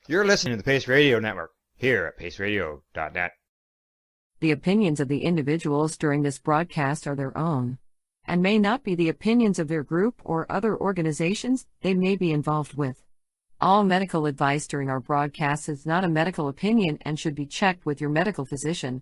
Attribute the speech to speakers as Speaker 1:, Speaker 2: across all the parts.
Speaker 1: You're listening to the Pace Radio Network here at paceradio.net.
Speaker 2: The opinions of the individuals during this broadcast are their own and may not be the opinions of their group or other organizations they may be involved with. All medical advice during our broadcast is not a medical opinion and should be checked with your medical physician.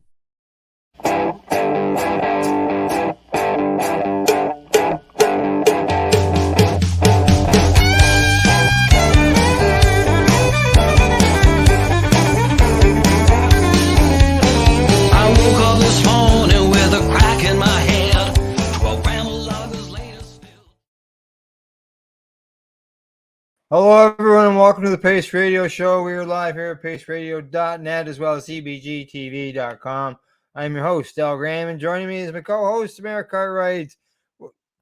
Speaker 1: Hello, everyone, and welcome to the Pace Radio Show. We are live here at paceradio.net as well as cbgtv.com. I'm your host, Del Graham, and joining me is my co-host, Tamara Cartwright.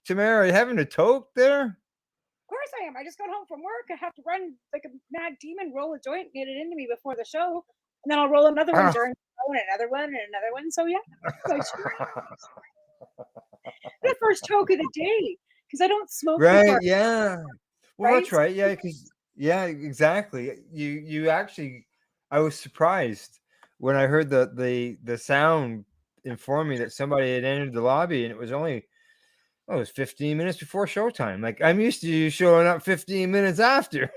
Speaker 1: Tamara, are you having a toke there?
Speaker 3: Of course I am. I just got home from work. I have to run like a mad demon, roll a joint, get it into me before the show, and then I'll roll another one during the show, and another one, and another one. So yeah, the first toke of the day because I don't smoke.
Speaker 1: Right? Yeah. Well,
Speaker 3: right?
Speaker 1: That's right. Yeah, because exactly. You actually, I was surprised when I heard the sound inform me that somebody had entered the lobby, and it was only it was 15 minutes before showtime. Like, I'm used to you showing up 15 minutes after.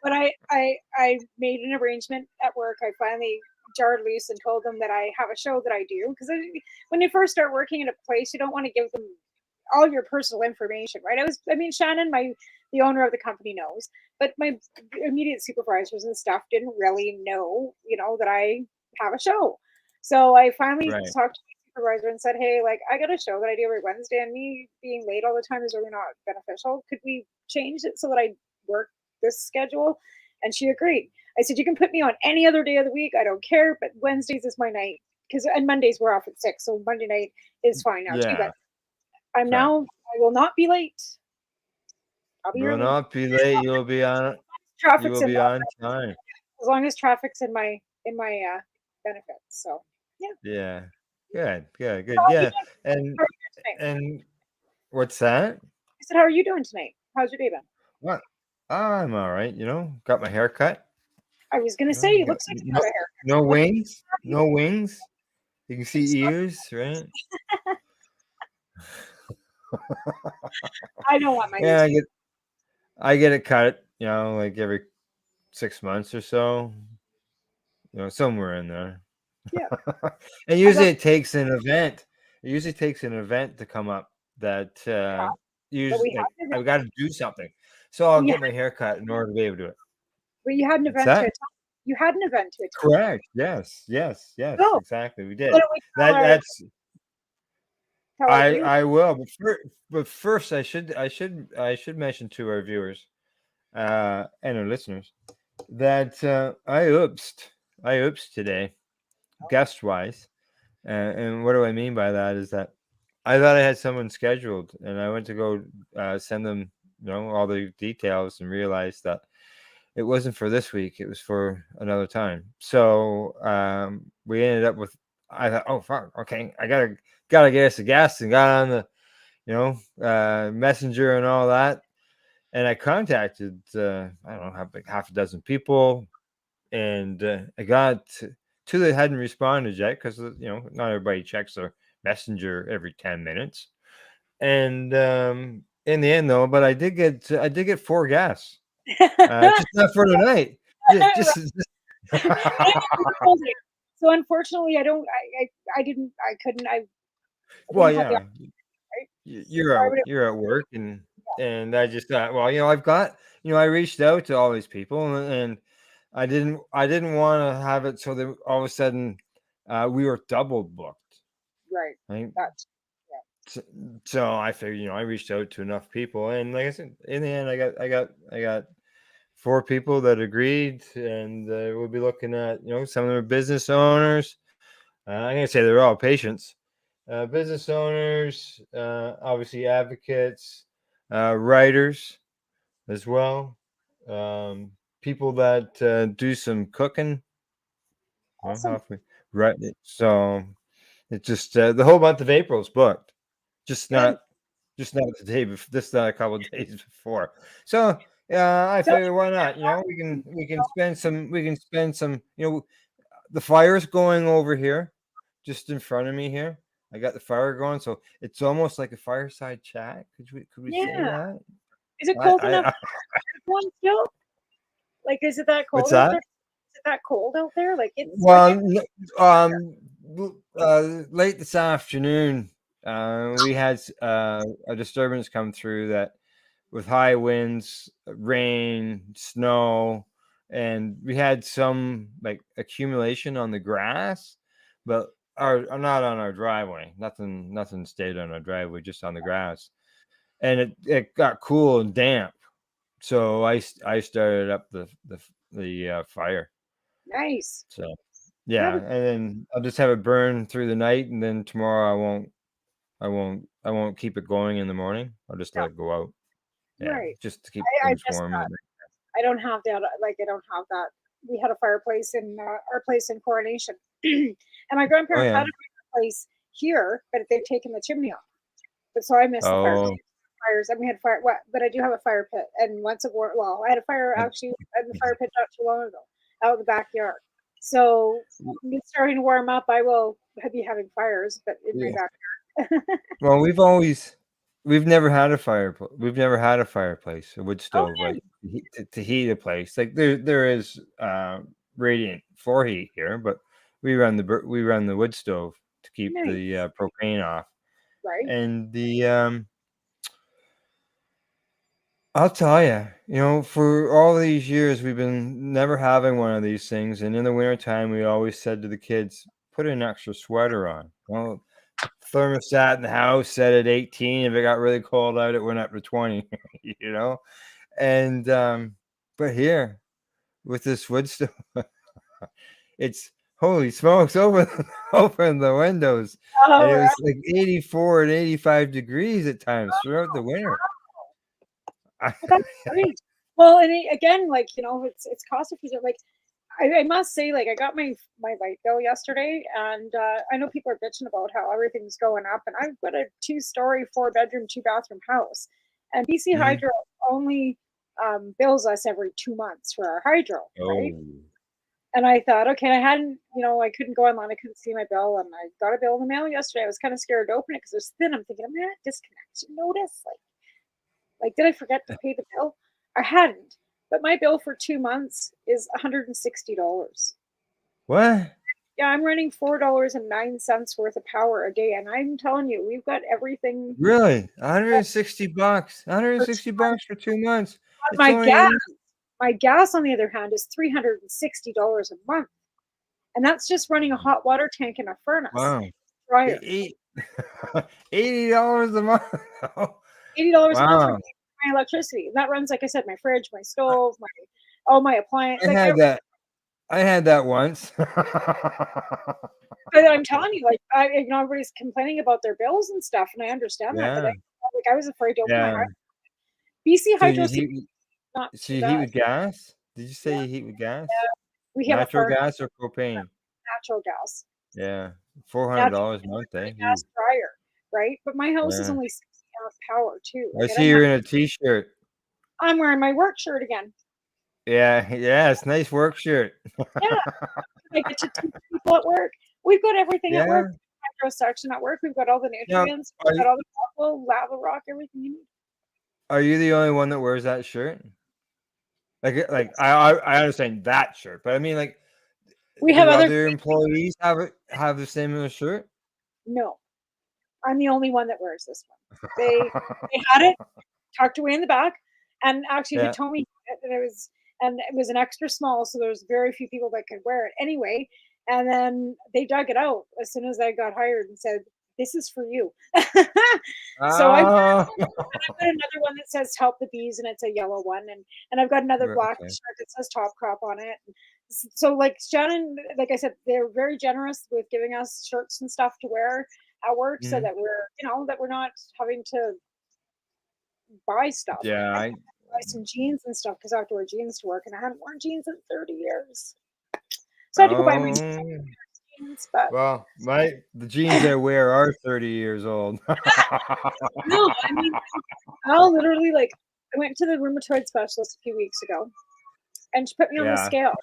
Speaker 3: But I made an arrangement at work. I finally jarred loose and told them that I have a show that I do, because when you first start working in a place, you don't want to give them all your personal information, right? Shannon, the owner of the company, knows, but my immediate supervisors and stuff didn't really know, that I have a show. So I finally talked to my supervisor and said, hey, like, I got a show that I do every Wednesday, and me being late all the time is really not beneficial. Could we change it so that I work this schedule? And she agreed. I said, you can put me on any other day of the week, I don't care, but Wednesdays is my night, and Mondays we're off at 6, so Monday night is fine now too. But I will not be late.
Speaker 1: You will not be late. You will be on. You will be on time.
Speaker 3: As long as traffic's in my benefits. So
Speaker 1: yeah. Good. Yeah. And what's that?
Speaker 3: I said, how are you doing tonight? How's your day been?
Speaker 1: What? I'm all right. Got my hair cut.
Speaker 3: I was gonna say, it looks like you got a haircut.
Speaker 1: No wings. No wings. You can see ears, right?
Speaker 3: I don't want my ears.
Speaker 1: I get it cut, like every 6 months or so. Somewhere in there.
Speaker 3: Yeah.
Speaker 1: And usually it takes an event. It usually takes an event to come up that usually I've got to do something. So I'll get my hair cut in order to be able to do it.
Speaker 3: But you had an event to attend. You had an event to attend.
Speaker 1: Correct. Yes. Exactly. We did.
Speaker 3: That's
Speaker 1: I will, but first I should mention to our viewers and our listeners that I oopsed today, guest wise, and what do I mean by that is that I thought I had someone scheduled, and I went to go send them all the details and realized that it wasn't for this week; it was for another time. So we ended up with. I thought, oh fuck, okay, I gotta get us a guest, and got on the messenger and all that, and I contacted I don't know, like half a dozen people, and I got two that hadn't responded yet because not everybody checks their messenger every 10 minutes, and in the end though, but I did get 4 guests, just not for tonight.
Speaker 3: So unfortunately, I couldn't.
Speaker 1: Well, yeah, you're at work, and I just thought, well, I've got, I reached out to all these people, and I didn't want to have it so that all of a sudden we were double booked.
Speaker 3: Right.
Speaker 1: So I figured, I reached out to enough people, and like I said, in the end, I got 4 people that agreed, and we'll be looking at, some of them are business owners. I'm gonna say they're all patients, business owners, obviously advocates, writers as well, people that do some cooking.
Speaker 3: Awesome.
Speaker 1: Right. So it's just the whole month of April is booked, just not the day before, just not a couple of days before. So Yeah, I
Speaker 3: So
Speaker 1: figure why not? We can spend some. The fire's going over here, just in front of me here. I got the fire going, so it's almost like a fireside chat. Could we say
Speaker 3: yeah,
Speaker 1: that?
Speaker 3: is it
Speaker 1: I,
Speaker 3: cold
Speaker 1: I,
Speaker 3: enough
Speaker 1: I
Speaker 3: for one still? Like, is it that
Speaker 1: what's
Speaker 3: cold out
Speaker 1: that?
Speaker 3: there? Is it that cold out there? Like, it's I
Speaker 1: Well,
Speaker 3: get
Speaker 1: late this afternoon, we had a disturbance come through that with high winds, rain, snow, and we had some like accumulation on the grass, but not on our driveway. Nothing stayed on our driveway, just on the grass, and it got cool and damp. So I started up the fire.
Speaker 3: nice.
Speaker 1: So
Speaker 3: Yeah,
Speaker 1: yeah, and then I'll just have it burn through the night, and then tomorrow I won't keep it going in the morning. I'll just
Speaker 3: yeah,
Speaker 1: let it go out. Yeah,
Speaker 3: right.
Speaker 1: just to keep
Speaker 3: I
Speaker 1: things
Speaker 3: missed
Speaker 1: warm.
Speaker 3: that. I don't have that. Like, I don't have that. We had a fireplace in our place in Coronation, and my
Speaker 1: Oh
Speaker 3: grandparents
Speaker 1: yeah.
Speaker 3: had a fireplace here, but they've taken the chimney off. But so I missed the
Speaker 1: Oh,
Speaker 3: fires. And we had fire. What? But I do have a fire pit, and once a war. Well, I had a fire
Speaker 1: I-
Speaker 3: actually in the fire pit not too long ago, out in the backyard. So it's starting to warm up. I will be having fires, but in my
Speaker 1: yeah.
Speaker 3: backyard.
Speaker 1: Well, we've never had a fireplace, a wood
Speaker 3: Oh,
Speaker 1: stove,
Speaker 3: yeah,
Speaker 1: like to heat a place. Like there is radiant floor heat here, but we run the wood stove to keep the
Speaker 3: nice,
Speaker 1: propane off.
Speaker 3: right?
Speaker 1: And I'll tell you, for all these years, we've been never having one of these things. And in the wintertime, we always said to the kids, put an extra sweater on. Well, thermostat in the house set at 18. If it got really cold out, it went up to 20, you know? And, but here with this wood stove, it's holy smokes, open the windows. And
Speaker 3: Oh,
Speaker 1: it
Speaker 3: right.
Speaker 1: was like 84 and 85 degrees at times throughout the winter.
Speaker 3: Well, that's great. Well, and again, like, it's cost efficient. Like, I must say, like, I got my light bill yesterday, and I know people are bitching about how everything's going up, and I've got a 2-story, 4-bedroom, 2-bathroom house, and BC
Speaker 1: Mhm.
Speaker 3: Hydro only bills us every 2 months for our hydro, right?
Speaker 1: Oh.
Speaker 3: And I thought, okay, I couldn't go online, I couldn't see my bill, and I got a bill in the mail yesterday. I was kind of scared to open it because it's thin. I'm thinking, I'm gonna disconnection notice, like, did I forget to pay the bill? I hadn't. But my bill for 2 months is $160.
Speaker 1: What?
Speaker 3: Yeah, I'm running $4.09 worth of power a day, and I'm telling you, we've got everything
Speaker 1: Really? $160.
Speaker 3: for
Speaker 1: 160 bucks for 2 months. It's
Speaker 3: my
Speaker 1: only
Speaker 3: gas.
Speaker 1: 80.
Speaker 3: My gas, on the other hand, is $360 a month, and that's just running a hot water tank and a furnace
Speaker 1: Wow.
Speaker 3: dryer.
Speaker 1: Eight, $80 a month.
Speaker 3: $80 a month for
Speaker 1: Wow.
Speaker 3: my electricity. And that runs, like I said, my fridge, my stove, all my appliance.
Speaker 1: I
Speaker 3: Like,
Speaker 1: had that. I had that once.
Speaker 3: but I'm telling you, like, everybody's complaining about their bills and stuff, and I understand that. But
Speaker 1: Yeah.
Speaker 3: I was afraid to open my
Speaker 1: Yeah.
Speaker 3: hydro. BC
Speaker 1: So
Speaker 3: Hydro
Speaker 1: you
Speaker 3: seems
Speaker 1: heat
Speaker 3: not
Speaker 1: so
Speaker 3: too
Speaker 1: you heat
Speaker 3: bad.
Speaker 1: with gas? Did you
Speaker 3: Yeah,
Speaker 1: say you heat with gas?
Speaker 3: yeah. We have a
Speaker 1: Natural
Speaker 3: furnace,
Speaker 1: gas or propane?
Speaker 3: natural gas,
Speaker 1: Yeah.
Speaker 3: natural
Speaker 1: $400 a month, eh?
Speaker 3: gas
Speaker 1: Ooh.
Speaker 3: dryer, right? But my house is
Speaker 1: Yeah.
Speaker 3: only 60 amp power too.
Speaker 1: I
Speaker 3: Like, I
Speaker 1: see
Speaker 3: don't have.
Speaker 1: you're in a t-shirt.
Speaker 3: I'm wearing my work shirt again.
Speaker 1: Yeah, yeah, it's nice work shirt.
Speaker 3: Yeah, I get to teach people at work. We've got everything at
Speaker 1: Yeah.
Speaker 3: work. Hydro section at work. We've got all the
Speaker 1: Now,
Speaker 3: nutrients.
Speaker 1: are
Speaker 3: We've got
Speaker 1: you
Speaker 3: all the lava rock, everything you need.
Speaker 1: are you the only one that wears that shirt? Like I understand that shirt, but I mean, like,
Speaker 3: We have
Speaker 1: do
Speaker 3: other.
Speaker 1: other employees have the similar shirt?
Speaker 3: No, I'm the only one that wears this one. They had it tucked away in the back, and actually they
Speaker 1: Yeah.
Speaker 3: told me that it was an extra small, so there's very few people that could wear it anyway. And then they dug it out as soon as I got hired and said, "This is for you." So
Speaker 1: Oh.
Speaker 3: I've got another one that says "Help the Bees" and it's a yellow one, and I've got another black
Speaker 1: Okay.
Speaker 3: shirt that says "Top Crop" on it. So, like, Shannon, like I said, they're very generous with giving us shirts and stuff to wear at work, so
Speaker 1: Mhm.
Speaker 3: that we're not having to buy stuff.
Speaker 1: Yeah,
Speaker 3: I buy some jeans and stuff because I have to wear jeans to work, and I haven't worn jeans in 30 years. So I had to go buy my
Speaker 1: oh,
Speaker 3: jeans, but
Speaker 1: well, the jeans I wear are 30 years old.
Speaker 3: no, I mean, I'll literally, like, I went to the rheumatoid specialist a few weeks ago, and she put me on the
Speaker 1: Yeah.
Speaker 3: scale.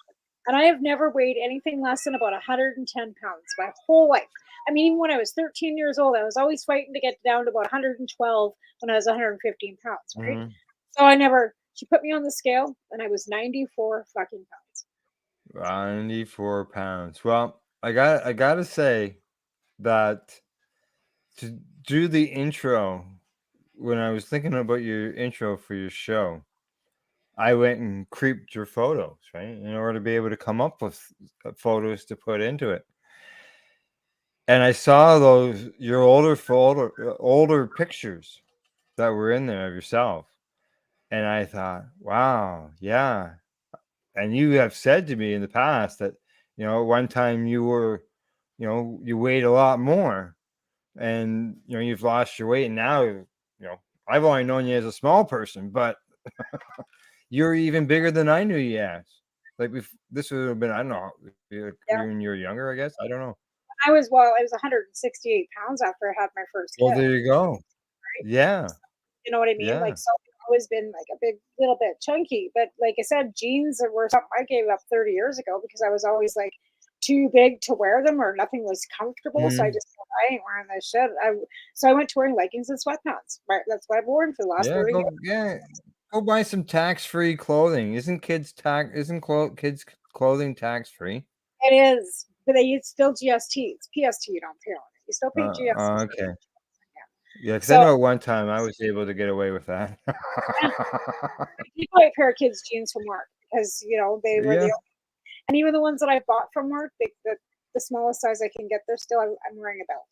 Speaker 3: And I have never weighed anything less than about 110 pounds my whole life. I mean, even when I was 13 years old, I was always fighting to get down to about 112 when I was 115 pounds, right?
Speaker 1: Mhm.
Speaker 3: So I never, she put me on the scale and I was 94 fucking pounds.
Speaker 1: 94 pounds. Well, I gotta say that to do the intro, when I was thinking about your intro for your show, I went and creeped your photos, right? In order to be able to come up with photos to put into it. And I saw those your older pictures that were in there of yourself. And I thought, wow, yeah. And you have said to me in the past that, one time you were, you weighed a lot more and, you've lost your weight. And now, I've only known you as a small person, but you're even bigger than I knew you as. Like, this would have been, I don't know,
Speaker 3: Yeah.
Speaker 1: when you were younger, I guess. I don't know.
Speaker 3: I was 168 pounds after I had my first
Speaker 1: Well,
Speaker 3: kid,
Speaker 1: there you go.
Speaker 3: right?
Speaker 1: Yeah.
Speaker 3: You know what I mean?
Speaker 1: Yeah.
Speaker 3: Like, so I've always been like a big, little bit chunky. But like I said, jeans were something I gave up 30 years ago because I was always like too big to wear them or nothing was comfortable. So I
Speaker 1: Mhm.
Speaker 3: just said, I ain't wearing this shit. So I went to wearing leggings and sweatpants. Right? That's what I've worn for the last
Speaker 1: Yeah,
Speaker 3: 30 years.
Speaker 1: go buy some tax-free clothing. Isn't clothing tax-free?
Speaker 3: It is, but it's still GST. It's PST you don't pay on it. You still pay GST.
Speaker 1: Okay.
Speaker 3: Yeah.
Speaker 1: Yeah, because I
Speaker 3: So
Speaker 1: know at one time I was able to get away with that.
Speaker 3: yeah, I did buy a pair of kids' jeans from work because they were
Speaker 1: Yeah,
Speaker 3: the and even the ones that I bought from work, the smallest size I can get, they're still I'm wearing a belt.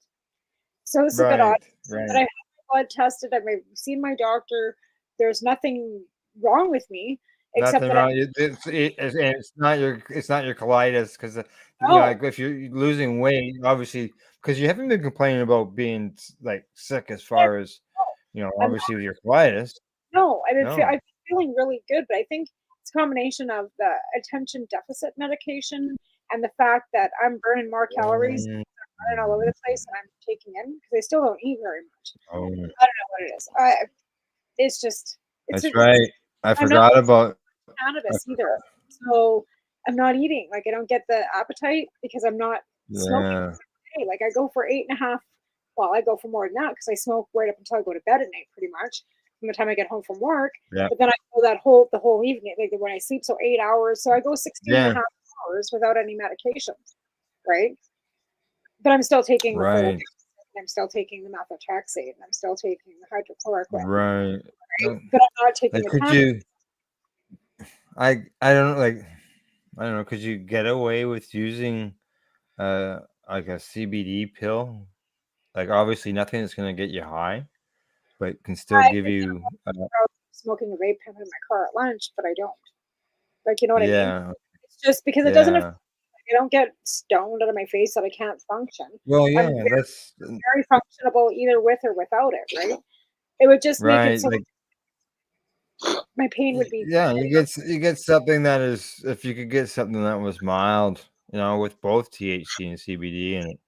Speaker 3: So it's a bit odd.
Speaker 1: right,
Speaker 3: But I
Speaker 1: right.
Speaker 3: had my blood tested. I've seen my doctor. There's nothing wrong with me except
Speaker 1: Nothing
Speaker 3: that I
Speaker 1: wrong. It's not your colitis because
Speaker 3: know.
Speaker 1: like if you're losing weight, obviously, because you haven't been complaining about being like sick as
Speaker 3: Yeah,
Speaker 1: far as
Speaker 3: no, I'm not.
Speaker 1: obviously with your colitis.
Speaker 3: No,
Speaker 1: No.
Speaker 3: I've been feeling really good, but I think it's a combination of the attention deficit medication and the fact that I'm burning more calories
Speaker 1: Mm,
Speaker 3: running all over the place and I'm taking in because I still don't eat very much.
Speaker 1: oh,
Speaker 3: I don't know what it is. It's just
Speaker 1: that's
Speaker 3: it's
Speaker 1: right. I
Speaker 3: I'm not
Speaker 1: forgot about. I
Speaker 3: cannabis either.
Speaker 1: forgot.
Speaker 3: So I'm not eating. Like I don't get the appetite because I'm not smoking.
Speaker 1: Yeah.
Speaker 3: Like I go for 8.5. Well, I go for more than that because I smoke right up until I go to bed at night, pretty much from the time I get home from work.
Speaker 1: Yeah.
Speaker 3: But then I go the whole evening, like when I sleep, so 8 hours. So I go 16 and a
Speaker 1: Yeah.
Speaker 3: half hours without any medications, right? But I'm still taking the
Speaker 1: Right.
Speaker 3: folic acid, and I'm still taking the methotrexate, and I'm still taking the hydrochloroquine,
Speaker 1: Right.
Speaker 3: right?
Speaker 1: No,
Speaker 3: But I'm not taking
Speaker 1: like,
Speaker 3: the
Speaker 1: could
Speaker 3: cannabis.
Speaker 1: you? I don't know. Like, I don't know. Could you get away with using uh like a CBD pill? Like, obviously, nothing that's gonna get you high, but can still
Speaker 3: I
Speaker 1: give
Speaker 3: could
Speaker 1: you.
Speaker 3: smoking a vape pen in my car at lunch, but I don't. Like, you know what I mean?
Speaker 1: Yeah.
Speaker 3: It's just because it doesn't affect
Speaker 1: Yeah.
Speaker 3: I don't get stoned out of my face that I can't function.
Speaker 1: Well,
Speaker 3: I'm
Speaker 1: yeah. That's
Speaker 3: very functionable either with or without it, right? It would just make it
Speaker 1: right.
Speaker 3: so
Speaker 1: Like,
Speaker 3: my pain would be
Speaker 1: yeah, you get something that is if you could get something that was mild, with both THC and CBD in it,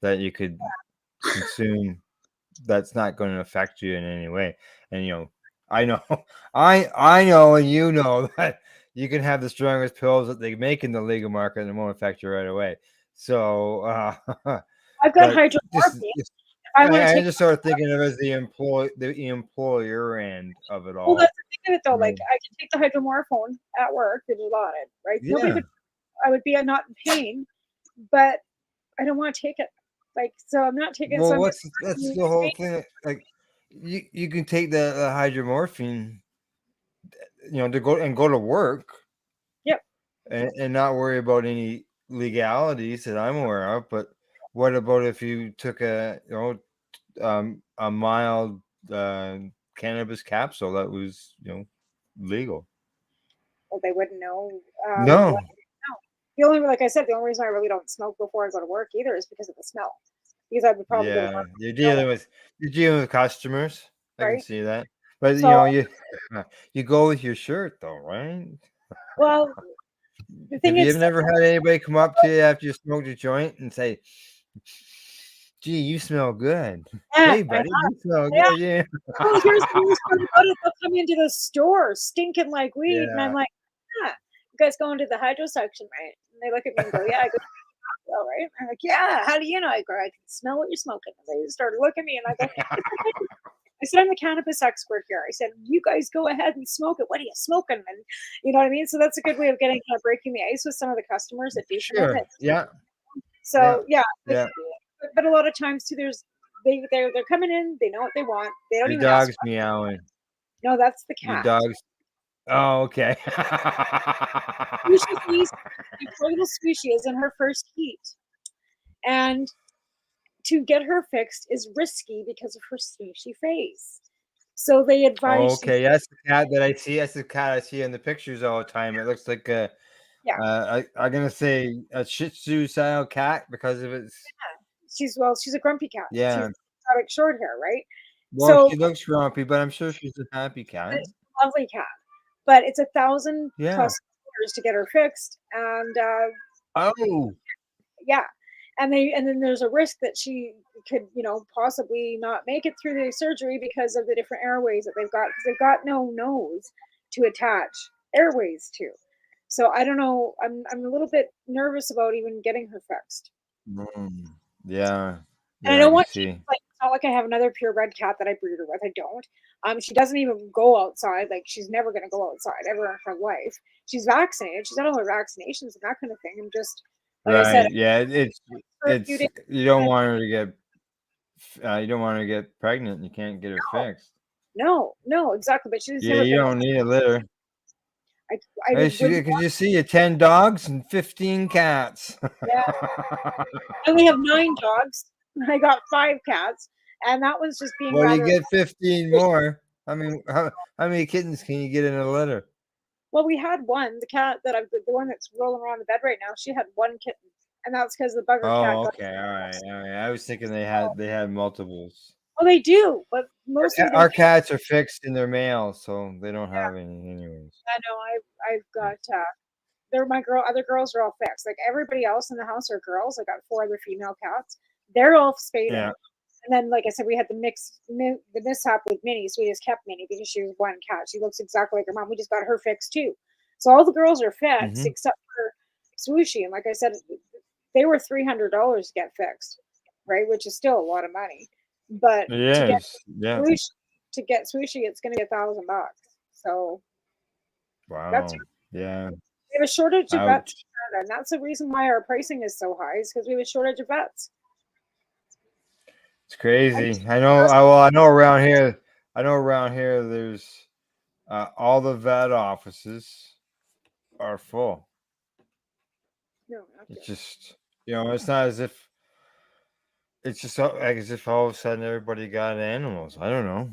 Speaker 1: that you could consume that's not going to affect you in any way. And I know, I know, and that you can have the strongest pills that they make in the legal market, and it won't affect you right away. So,
Speaker 3: I've got
Speaker 1: but
Speaker 3: hydromorphine. If I want to
Speaker 1: I
Speaker 3: take
Speaker 1: just started thinking of it as the employer end of it
Speaker 3: well, that's
Speaker 1: all.
Speaker 3: the thing of it though. Like I can take the hydromorphone at work, it's allotted, right? Nobody
Speaker 1: Yeah.
Speaker 3: would I would be not in pain, but I don't want to take it. Like so I'm not taking so
Speaker 1: Well,
Speaker 3: I'm just
Speaker 1: that's
Speaker 3: working
Speaker 1: the
Speaker 3: with
Speaker 1: whole
Speaker 3: me.
Speaker 1: thing. Like, you can take the hydromorphine, to go to work
Speaker 3: Yep.
Speaker 1: and not worry about any legalities that I'm aware of. But what about if you took a mild uh, cannabis capsule that was legal?
Speaker 3: Well, they wouldn't know what
Speaker 1: No.
Speaker 3: no. The only like I said, the only reason I really don't smoke before I go to work either is because of the smell. Because I would probably go to
Speaker 1: Yeah,
Speaker 3: work with the smell,
Speaker 1: you're dealing with customers. I can
Speaker 3: right?
Speaker 1: see that. But
Speaker 3: So
Speaker 1: you go with your shirt though, right?
Speaker 3: well the thing
Speaker 1: Have you
Speaker 3: is
Speaker 1: never had anybody come up to you after you smoked a joint and say, Gee, you smell good.
Speaker 3: Yeah,
Speaker 1: Hey, buddy, you smell
Speaker 3: yeah.
Speaker 1: good. Yeah.
Speaker 3: Oh, here's the worst part about it. They'll come into the store stinking like weed, and I'm
Speaker 1: Yeah.
Speaker 3: like, yeah, you guys going to the hydro section, right? And they look at me and go, yeah. I go, well, right? I'm like, yeah. How do you know? I go, I can smell what you're smoking. And they started looking at me, and I go, I said, I'm the cannabis expert here. I said, you guys go ahead and smoke it. What are you smoking? And you know what I mean? So that's a good way of getting kind of breaking the ice with some of the customers that do come in.
Speaker 1: Sure. Yeah. Yeah.
Speaker 3: So yeah,
Speaker 1: Yeah.
Speaker 3: but a lot of times too, they're coming in, they know what they want, they don't
Speaker 1: Your
Speaker 3: even ask.
Speaker 1: dog's meowing.
Speaker 3: No, that's the
Speaker 1: Your
Speaker 3: cat.
Speaker 1: dog's. Oh, okay.
Speaker 3: Squishy face, my poor little Squishy is in her first heat, and to get her fixed is risky because of her squishy face. So they advise you,
Speaker 1: Okay, that's the cat that I see. That's the cat I see in the pictures all the time. It looks like a,
Speaker 3: yeah,
Speaker 1: I'm gonna say a Shih Tzu style cat because of its.
Speaker 3: she's a grumpy cat. She's
Speaker 1: Yeah.
Speaker 3: got like short hair, right?
Speaker 1: Well,
Speaker 3: So
Speaker 1: she looks grumpy, but I'm sure she's a happy cat.
Speaker 3: it's a lovely cat, but it's 1,000
Speaker 1: Yeah.
Speaker 3: plus dollars to get her fixed, and
Speaker 1: Oh.
Speaker 3: yeah, and then there's a risk that she could, possibly not make it through the surgery because of the different airways that they've got, because they've got no nose to attach airways to. So I don't know. I'm a little bit nervous about even getting her fixed.
Speaker 1: Mm. Yeah.
Speaker 3: And I
Speaker 1: Yeah, I
Speaker 3: don't
Speaker 1: can
Speaker 3: want
Speaker 1: see.
Speaker 3: like, it's not like I have another purebred cat that I breed her with. I don't. She doesn't even go outside. Like, she's never gonna go outside ever in her life. She's vaccinated. She's had all her vaccinations and that kind of thing. And just like I said,
Speaker 1: Right. Yeah.
Speaker 3: for a few days.
Speaker 1: You don't want her to get you don't want her to get pregnant. You can't get her fixed.
Speaker 3: No, no, exactly. But she's
Speaker 1: Yeah,
Speaker 3: never
Speaker 1: you
Speaker 3: been.
Speaker 1: don't need a litter.
Speaker 3: I, I
Speaker 1: I see.
Speaker 3: wouldn't
Speaker 1: Because
Speaker 3: want.
Speaker 1: you see, 10 dogs and 15 cats.
Speaker 3: Yeah, I only have 9 dogs. I got 5 cats, and that was just being
Speaker 1: Well, you
Speaker 3: rather.
Speaker 1: get 15 more. I mean, how many kittens can you get in a litter?
Speaker 3: Well, we had one. The cat that the one that's rolling around the bed right now. She had one kitten, and that's because the bugger cat
Speaker 1: Oh,
Speaker 3: got.
Speaker 1: okay. All right. All right. I was thinking
Speaker 3: Oh,
Speaker 1: they had multiples.
Speaker 3: well, they do, but mostly they.
Speaker 1: Our cats are fixed in their males, so they don't
Speaker 3: Yeah,
Speaker 1: have any anyways.
Speaker 3: I know. I've got. They're my girl. Other girls are all fixed. Like everybody else in the house are girls. I got 4 other female cats. They're all spaded.
Speaker 1: Yeah.
Speaker 3: And then, like I said, we had the mishap with Minnie, so we just kept Minnie because she was one cat. She looks exactly like her mom. We just got her fixed too. So all the girls are fixed
Speaker 1: Hmm.
Speaker 3: except for Swooshy. And like I said, they were $300 to get fixed, right? Which is still a lot of money. But to get
Speaker 1: Yes. Yeah.
Speaker 3: Swooshy, it's going to be $1,000. So that's
Speaker 1: Wow. Yeah.
Speaker 3: we have a shortage of vets
Speaker 1: Ouch.
Speaker 3: in Canada, and that's the reason why our pricing is so high. Is because we have a shortage of vets.
Speaker 1: It's
Speaker 3: I just
Speaker 1: crazy. I know. I know around here. I know around here. There's all the vet offices are full.
Speaker 3: no, not
Speaker 1: It's
Speaker 3: here.
Speaker 1: just it's not as if it's just like as if all of a sudden everybody got animals. I don't know.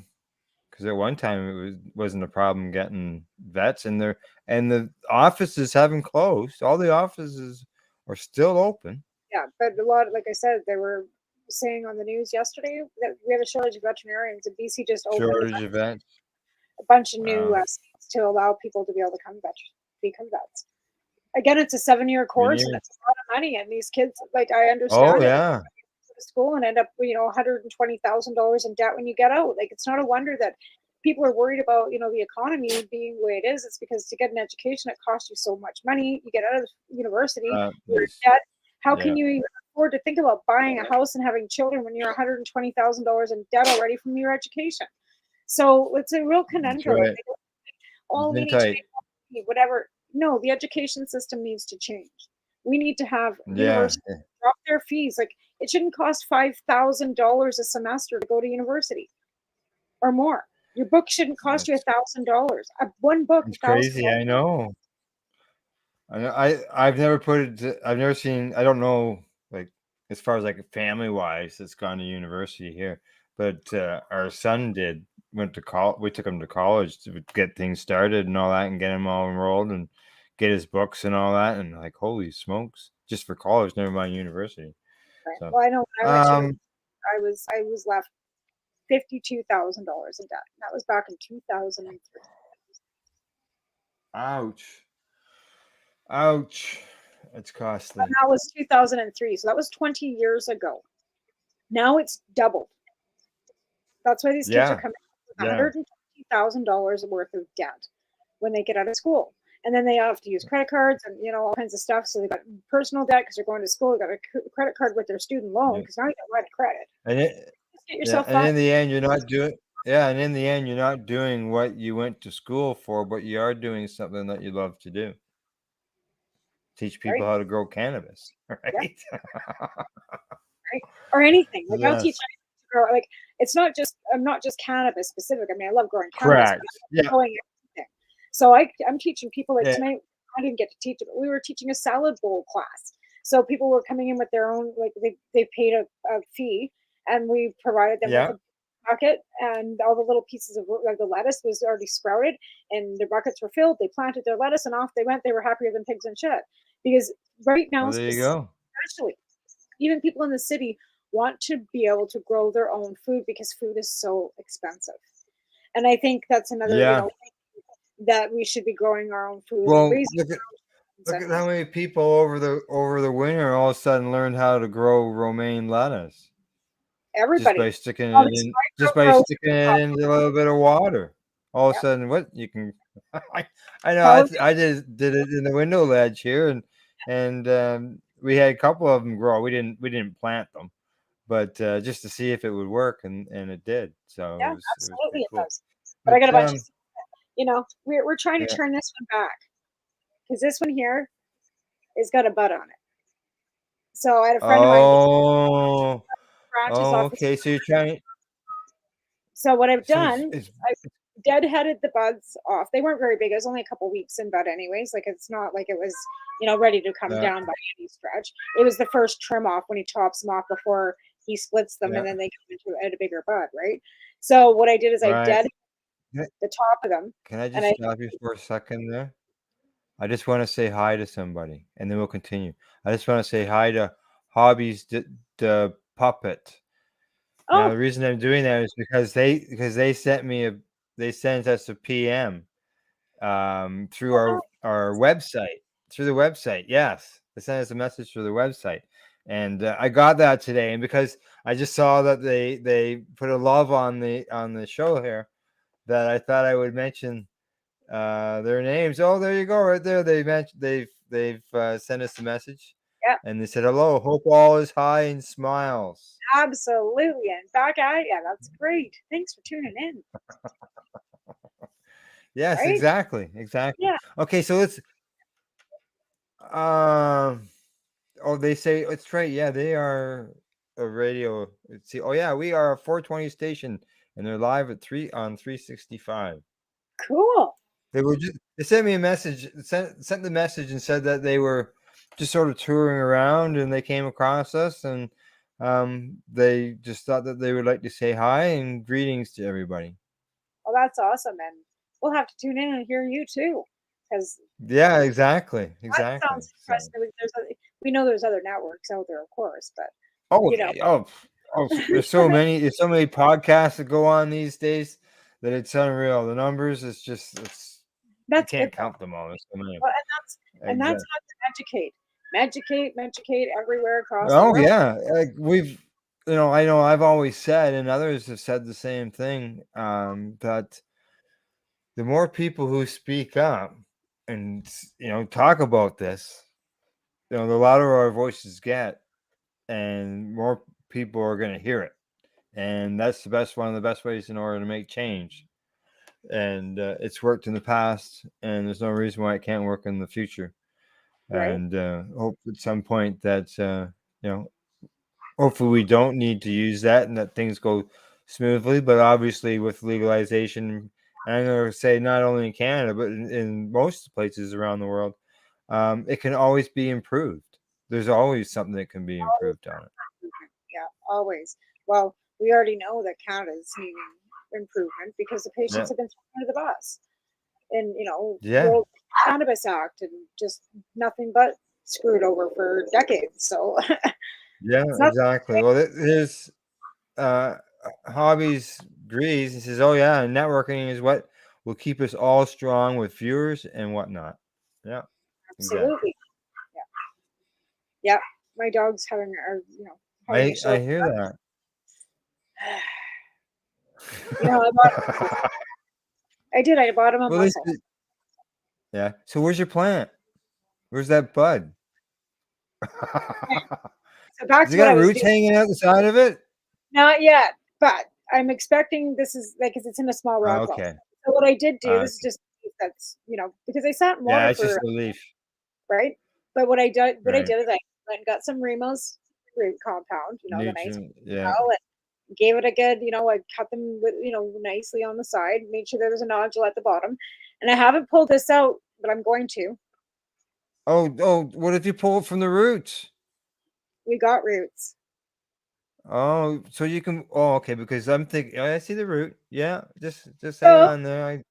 Speaker 1: Because at one time wasn't a problem getting vets in there, and the offices haven't closed. All the offices are still open.
Speaker 3: Yeah, but a lot, like I said, they were saying on the news yesterday that we have a shortage of veterinarians, and BC just opened
Speaker 1: Shortage of vets.
Speaker 3: a bunch of new
Speaker 1: Wow.
Speaker 3: seats to allow people to be able to become vets. Again, it's a 7-year
Speaker 1: We
Speaker 3: course, and
Speaker 1: need.
Speaker 3: it's a lot of money. And these kids, like I
Speaker 1: Oh
Speaker 3: understand it,
Speaker 1: yeah.
Speaker 3: go to school and end up, $120,000 in debt when you get out. Like it's not a wonder that people are worried about, the economy being the way it is. It's because to get an education, it costs you so much money. You get out of university, you're in
Speaker 1: Yes.
Speaker 3: debt. How
Speaker 1: Yeah.
Speaker 3: can you even afford to think about buying a house and having children when you're $120,000 in debt already from your education? So it's a real
Speaker 1: That's
Speaker 3: conundrum.
Speaker 1: right. It's
Speaker 3: Oh, we
Speaker 1: been
Speaker 3: need to
Speaker 1: tight.
Speaker 3: make more money, whatever. No, the education system needs to change. We need to have
Speaker 1: Yeah.
Speaker 3: universities drop their fees. Like it shouldn't cost $5,000 a semester to go to university or more. Your book shouldn't cost you
Speaker 1: It's
Speaker 3: $1,000. One book,
Speaker 1: it's crazy.
Speaker 3: $1,000.
Speaker 1: I know. I've never put it. I've never seen. I don't know. Like as far as like family wise, that's gone to university here. But our son did. Went to college. We took him to college to get things started and all that, and get him all enrolled and get his books and all that. And like, holy smokes! Just for college, never mind university.
Speaker 3: Right.
Speaker 1: So,
Speaker 3: Well, I know when I went to university,
Speaker 1: um,
Speaker 3: I was left $52,000 in debt. That was back in 2003.
Speaker 1: ouch, ouch. It's
Speaker 3: And
Speaker 1: costly.
Speaker 3: that was 2003. So that was 20 years ago. Now it's doubled. That's why these kids are
Speaker 1: Yeah.
Speaker 3: coming with
Speaker 1: Yeah.
Speaker 3: $150,000 worth of debt when they get out of school. And then they have to use credit cards and all kinds of stuff. So they got personal debt because they're going to school. They got a credit card with their student loan
Speaker 1: Yeah.
Speaker 3: because now you got line of credit.
Speaker 1: And it,
Speaker 3: Just get
Speaker 1: yeah.
Speaker 3: yourself
Speaker 1: And
Speaker 3: fired.
Speaker 1: in the end, you're not doing. Yeah. And in the end, you're not doing what you went to school for, but you are doing something that you love to do. Teach people
Speaker 3: Right?
Speaker 1: how to grow cannabis.
Speaker 3: Yeah,
Speaker 1: Right.
Speaker 3: right. Or anything. Like I'll teach
Speaker 1: Yes.
Speaker 3: to grow. Like it's not just I'm not just cannabis specific. I mean, I love growing cannabis, but
Speaker 1: Correct.
Speaker 3: I
Speaker 1: Yeah.
Speaker 3: love growing everything. So I'm teaching people like
Speaker 1: Yeah.
Speaker 3: tonight. I didn't get to teach it, but we were teaching a salad bowl class. So people were coming in with their own like they paid a fee, and we provided them with
Speaker 1: Yeah.
Speaker 3: a bucket and all the little pieces of like the lettuce was already sprouted and their buckets were filled. They planted their lettuce and off they went. They were happier than pigs in shit because right now,
Speaker 1: Well, there you go.
Speaker 3: especially even people in the city want to be able to grow their own food because food is so expensive. And I think that's another,
Speaker 1: Yeah.
Speaker 3: that we should be growing our own food and
Speaker 1: Well,
Speaker 3: raising
Speaker 1: look at
Speaker 3: and
Speaker 1: how many people over the winter all of a sudden learned how to grow romaine lettuce just
Speaker 3: everybody.
Speaker 1: by sticking
Speaker 3: All
Speaker 1: it
Speaker 3: these
Speaker 1: in, just by
Speaker 3: micro
Speaker 1: sticking it into a little bit of water. All of a
Speaker 3: yeah,
Speaker 1: sudden, what you can, I know
Speaker 3: tell
Speaker 1: I did it in the window ledge here, and we had a couple of them grow. We didn't plant them, but just to see if it would work, and it did. So
Speaker 3: yeah,
Speaker 1: it was
Speaker 3: absolutely
Speaker 1: pretty
Speaker 3: it
Speaker 1: cool.
Speaker 3: does. But I got
Speaker 1: But
Speaker 3: a bunch of we're trying to
Speaker 1: yeah.
Speaker 3: turn this one back because this one here has got a bud on it. So I had a friend of mine
Speaker 1: Oh,
Speaker 3: branches
Speaker 1: oh,
Speaker 3: off this.
Speaker 1: okay. So you're trying.
Speaker 3: So what I've
Speaker 1: So
Speaker 3: done,
Speaker 1: it's
Speaker 3: I deadheaded the buds off. They weren't very big. It was only a couple weeks in bud, anyways. Like it's not like it was, ready to come
Speaker 1: yeah,
Speaker 3: down by any stretch. It was the first trim off when he chops them off before he splits them, and
Speaker 1: yeah,
Speaker 3: then they come into at a bigger bud, right? So what I did is I
Speaker 1: right.
Speaker 3: dead
Speaker 1: Can
Speaker 3: the top of them,
Speaker 1: can I
Speaker 3: and
Speaker 1: just
Speaker 3: I
Speaker 1: stop you for a second there? I just want to say hi to somebody, and then we'll continue. I just want to say hi to Hobbies the Puppet. Now,
Speaker 3: oh,
Speaker 1: the reason I'm doing that is because they sent us a PM through
Speaker 3: oh no,
Speaker 1: our website, through the website. Yes, they sent us a message through the website, and I got that today. And because I just saw that they put a love on the show here, that I thought I would mention their names. Oh, there you go, right there. They've sent us a message,
Speaker 3: yeah,
Speaker 1: and they said hello. Hope all is high and smiles.
Speaker 3: absolutely, and back at yeah, that's great. Thanks for tuning in,
Speaker 1: Yes,
Speaker 3: right?
Speaker 1: exactly, exactly.
Speaker 3: Yeah,
Speaker 1: Okay, so let's. Um. Oh, they say it's right. Yeah, they are a radio. Let's see. Oh, yeah, we are a 420 station, and they're live at 365.
Speaker 3: cool.
Speaker 1: They sent me a message, sent the message and said that they were just sort of touring around and they came across us, and they just thought that they would like to say hi and greetings to everybody.
Speaker 3: Well, that's awesome, and we'll have to tune in and hear you too, because
Speaker 1: Yeah, exactly,
Speaker 3: that
Speaker 1: exactly.
Speaker 3: sounds
Speaker 1: So,
Speaker 3: interesting. We know there's other networks out there, of course, but
Speaker 1: oh,
Speaker 3: you know,
Speaker 1: there's so many podcasts that go on these days that it's unreal. The numbers, it's you
Speaker 3: that's good
Speaker 1: can't
Speaker 3: though.
Speaker 1: count them all. There's so many.
Speaker 3: Well, and that's
Speaker 1: Exactly.
Speaker 3: how to educate everywhere across the
Speaker 1: Oh
Speaker 3: world.
Speaker 1: yeah, I know I've always said, and others have said the same thing, that the more people who speak up and talk about this, the louder our voices get, and more people are going to hear it, and that's one of the best ways in order to make change. And it's worked in the past, and there's no reason why it can't work in the future.
Speaker 3: Right,
Speaker 1: And hope at some point that you know hopefully we don't need to use that and that things go smoothly. But obviously, with legalization, and I'm going to say not only in Canada but in most places around the world, it can always be improved. There's always something that can be
Speaker 3: always
Speaker 1: improved on it.
Speaker 3: yeah, always. Well, we already know that Canada's needing improvement because the
Speaker 1: Yeah,
Speaker 3: patients have been thrown under the bus, and
Speaker 1: yeah,
Speaker 3: World Cannabis Act, and just nothing but screwed over for decades. So
Speaker 1: yeah,
Speaker 3: it's not
Speaker 1: exactly. Well, his uh, hobbies agrees. He says, "Oh yeah, networking is what will keep us all strong with viewers and whatnot." Yeah, exactly.
Speaker 3: absolutely. Yeah, yeah. My dog's having a
Speaker 1: I
Speaker 3: show.
Speaker 1: hear that.
Speaker 3: You know, I bought I did. I bought him a
Speaker 1: Well,
Speaker 3: mussel.
Speaker 1: yeah. So where's your plant? Where's that bud?
Speaker 3: So back
Speaker 1: Has
Speaker 3: to
Speaker 1: it
Speaker 3: what I
Speaker 1: got
Speaker 3: was
Speaker 1: roots
Speaker 3: saying.
Speaker 1: hanging out the side of it?
Speaker 3: Not yet, but I'm expecting this is like because it's in a small
Speaker 1: Oh,
Speaker 3: rock wall.
Speaker 1: okay.
Speaker 3: So what I did do, this is
Speaker 1: Okay.
Speaker 3: just that's because I sat in
Speaker 1: Yeah,
Speaker 3: water
Speaker 1: it's just
Speaker 3: for
Speaker 1: a leaf.
Speaker 3: right. But what I
Speaker 1: Right.
Speaker 3: did is I went and got some Remo's root compound, the nice
Speaker 1: Nutrient. Yeah.
Speaker 3: gel, and gave it a good, I cut them with, nicely on the side, made sure there was a nodule at the bottom, and I haven't pulled this out, but I'm going to.
Speaker 1: Oh, what if you pull it from the roots?
Speaker 3: We got roots.
Speaker 1: Oh, so you can. Oh, okay. Because I'm thinking. I see the root. Yeah. Just hang
Speaker 3: So
Speaker 1: on there.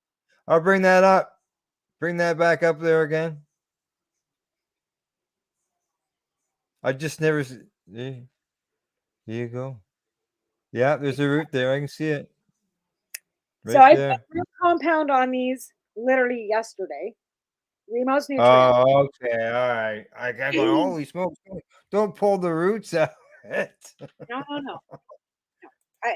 Speaker 1: I'll bring that up. Bring that back up there again. I just never. There you go. Yeah, there's a root there. I can see it
Speaker 3: so
Speaker 1: right
Speaker 3: I put
Speaker 1: there.
Speaker 3: root compound on these literally yesterday. Remo's nutrient.
Speaker 1: Oh, okay. All right. I got going. Holy smokes! Don't pull the roots out.
Speaker 3: No, no, no.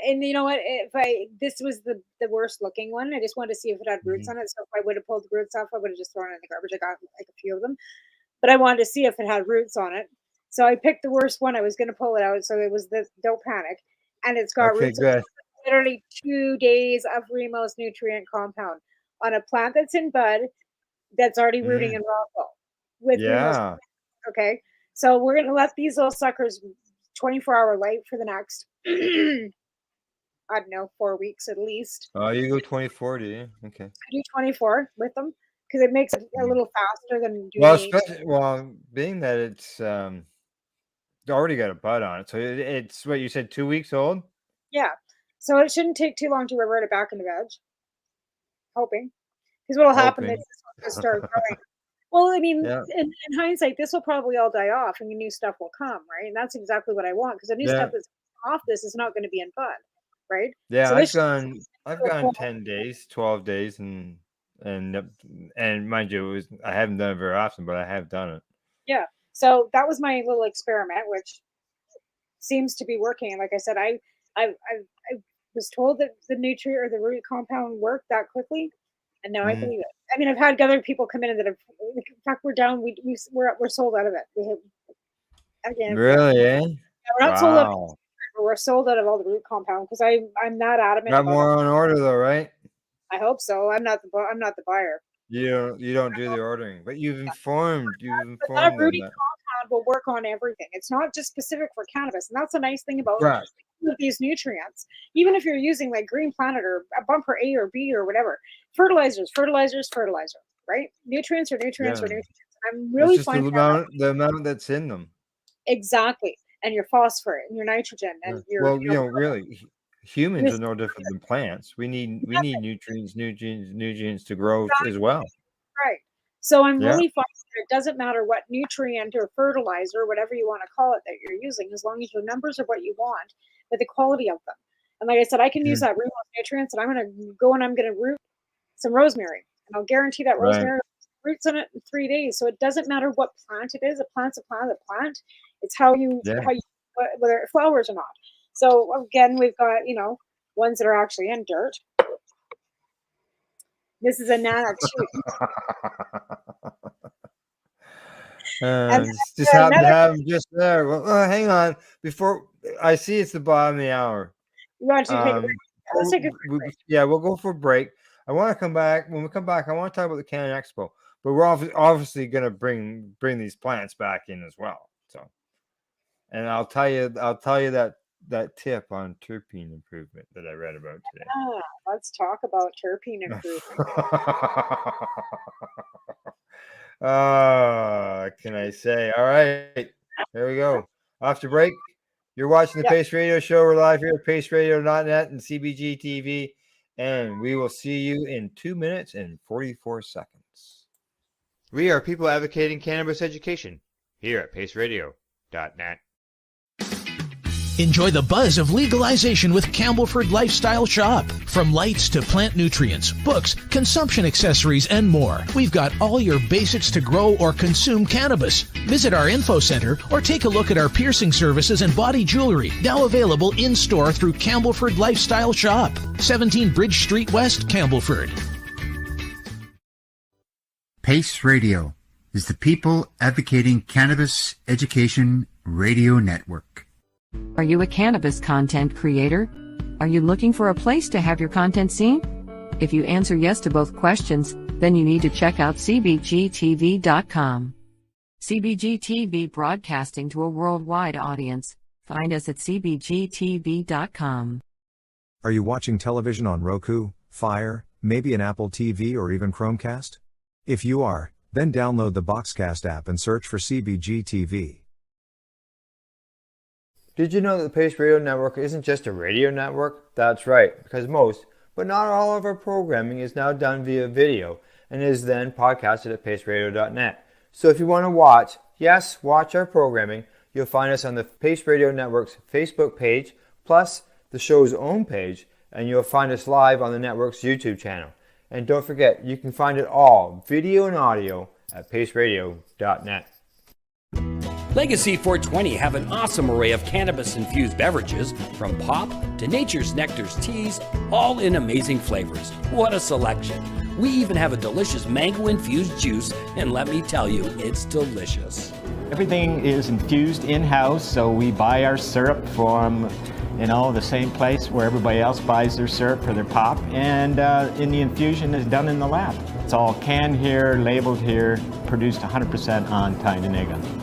Speaker 3: And you know what? If I this was the worst looking one, I just wanted to see if it had roots
Speaker 1: Mhm.
Speaker 3: on it. So if I would have pulled the roots off, I would have just thrown it in the garbage. I got like a few of them, but I wanted to see if it had roots on it. So I picked the worst one. I was going to pull it out. So it was the Don't Panic, and it's got
Speaker 1: Okay,
Speaker 3: roots.
Speaker 1: good.
Speaker 3: Literally 2 days of Remo's nutrient compound on a plant that's in bud that's already rooting
Speaker 1: Mhm.
Speaker 3: in rockwool with Remo's.
Speaker 1: Yeah.
Speaker 3: Okay, so we're going to let these little suckers 24-hour light for the next I don't know, 4 weeks at least.
Speaker 1: Oh, you go 24, do you? Okay.
Speaker 3: I do 24 with them because it makes it a
Speaker 1: Mhm.
Speaker 3: little faster than
Speaker 1: Well,
Speaker 3: doing 8.
Speaker 1: especially being that it's already got a bud on it, so it's what you said, 2 weeks old.
Speaker 3: Yeah. So it shouldn't take too long to revert it back into veg, hoping. Because what'll happen is
Speaker 1: Hoping.
Speaker 3: this will just start growing. Well, I mean,
Speaker 1: Yeah.
Speaker 3: in hindsight, this will probably all die off and the new stuff will come, right? And that's exactly what I want because the new stuff
Speaker 1: Yeah.
Speaker 3: that's off this is not going to be in bud, right?
Speaker 1: Yeah,
Speaker 3: So
Speaker 1: I've
Speaker 3: this
Speaker 1: gone I've
Speaker 3: will
Speaker 1: gone
Speaker 3: pull.
Speaker 1: 10 days, 12 days, and and mind you, I haven't done it very often, but I have done it.
Speaker 3: Yeah. So that was my little experiment, which seems to be working. Like I said, I was told that the nutrient or the root compound worked that quickly, and now I
Speaker 1: Mhm.
Speaker 3: believe it. I mean, I've had other people come in that have. In fact, we're down. We're sold out of it. We have again.
Speaker 1: Really, eh?
Speaker 3: We're not sold out.
Speaker 1: Wow.
Speaker 3: But we're sold out of all the root compound because I'm not adamant
Speaker 1: Got
Speaker 3: about it.
Speaker 1: more on order though, right?
Speaker 3: I hope so. I'm not the buyer.
Speaker 1: You don't do the ordering, but you've
Speaker 3: But that
Speaker 1: informed them
Speaker 3: rooting
Speaker 1: that.
Speaker 3: compound will work on everything. It's not just specific for cannabis, and that's a nice thing about
Speaker 1: Right.
Speaker 3: these nutrients. Even if you're using like Green Planet or a Bumper A or B or whatever, fertilizer, right? Nutrients are nutrients
Speaker 1: Yeah.
Speaker 3: are nutrients. I'm
Speaker 1: It's
Speaker 3: really
Speaker 1: just
Speaker 3: finding that out.
Speaker 1: the amount that's in them.
Speaker 3: Exactly, and your phosphorus and your nitrogen
Speaker 1: Yeah.
Speaker 3: and your
Speaker 1: Well, really, humans
Speaker 3: your
Speaker 1: are no different than plants. We need nutrients to grow as well.
Speaker 3: right. So I'm
Speaker 1: Yeah.
Speaker 3: really finding that it doesn't matter what nutrient or fertilizer, whatever you want to call it, that you're using, as long as your numbers are what you want, but the quality of them. And like I said, I can use
Speaker 1: Mhm.
Speaker 3: that root nutrients, and I'm going to go and I'm going to root some rosemary, and I'll guarantee that
Speaker 1: Right.
Speaker 3: rosemary roots in it in 3 days. So it doesn't matter what plant it is. A plant's a plant. A plant. It's
Speaker 1: Yeah.
Speaker 3: how you whether it flowers or not. So again, we've got ones that are actually in dirt. This is a nana too, and
Speaker 1: Just
Speaker 3: then
Speaker 1: happen to
Speaker 3: another.
Speaker 1: have them just there. Well, hang on. Before I see it's the bottom of the hour.
Speaker 3: You want to take a break? Let's take a quick break.
Speaker 1: Yeah, we'll go for a break. I want to come back. When we come back, I want to talk about the Canada Expo, but we're obviously going to bring these plants back in as well. So, and I'll tell you that tip on terpene improvement that I read about today.
Speaker 3: Let's talk about terpene improvement.
Speaker 1: Can I say? All right, here we go. After break, you're watching the
Speaker 3: Yeah.
Speaker 1: Pace Radio Show. We're live here at paceradio.net and CBG TV, and we will see you in 2 minutes and 44 seconds. We are people advocating cannabis education here at paceradio.net.
Speaker 4: Enjoy the buzz of legalization with Campbellford Lifestyle Shop. From lights to plant nutrients, books, consumption accessories, and more, we've got all your basics to grow or consume cannabis. Visit our info center or take a look at our piercing services and body jewelry, now available in-store through Campbellford Lifestyle Shop, 17 Bridge Street West, Campbellford.
Speaker 5: PACE Radio is the People Advocating Cannabis Education Radio Network.
Speaker 2: Are you a cannabis content creator? Are you looking for a place to have your content seen? If you answer yes to both questions, then you need to check out cbgtv.com. CBG TV broadcasting to a worldwide audience. Find us at cbgtv.com.
Speaker 6: Are you watching television on Roku, Fire, maybe an Apple TV or even Chromecast? If you are, then download the Boxcast app and search for CBG TV.
Speaker 1: Did you know that the Pace Radio Network isn't just a radio network? That's right, because most, but not all of our programming is now done via video and is then podcasted at paceradio.net. So if you want to watch our programming, you'll find us on the Pace Radio Network's Facebook page, plus the show's own page, and you'll find us live on the network's YouTube channel. And don't forget, you can find it all, video and audio, at paceradio.net.
Speaker 7: Legacy 420 have an awesome array of cannabis-infused beverages, from pop to Nature's Nectar's teas, all in amazing flavors. What a selection! We even have a delicious mango-infused juice, and let me tell you, it's delicious.
Speaker 8: Everything is infused in-house, so we buy our syrup from, the same place where everybody else buys their syrup for their pop, and the infusion is done in the lab. It's all canned here, labeled here, produced 100% on Tyndonega.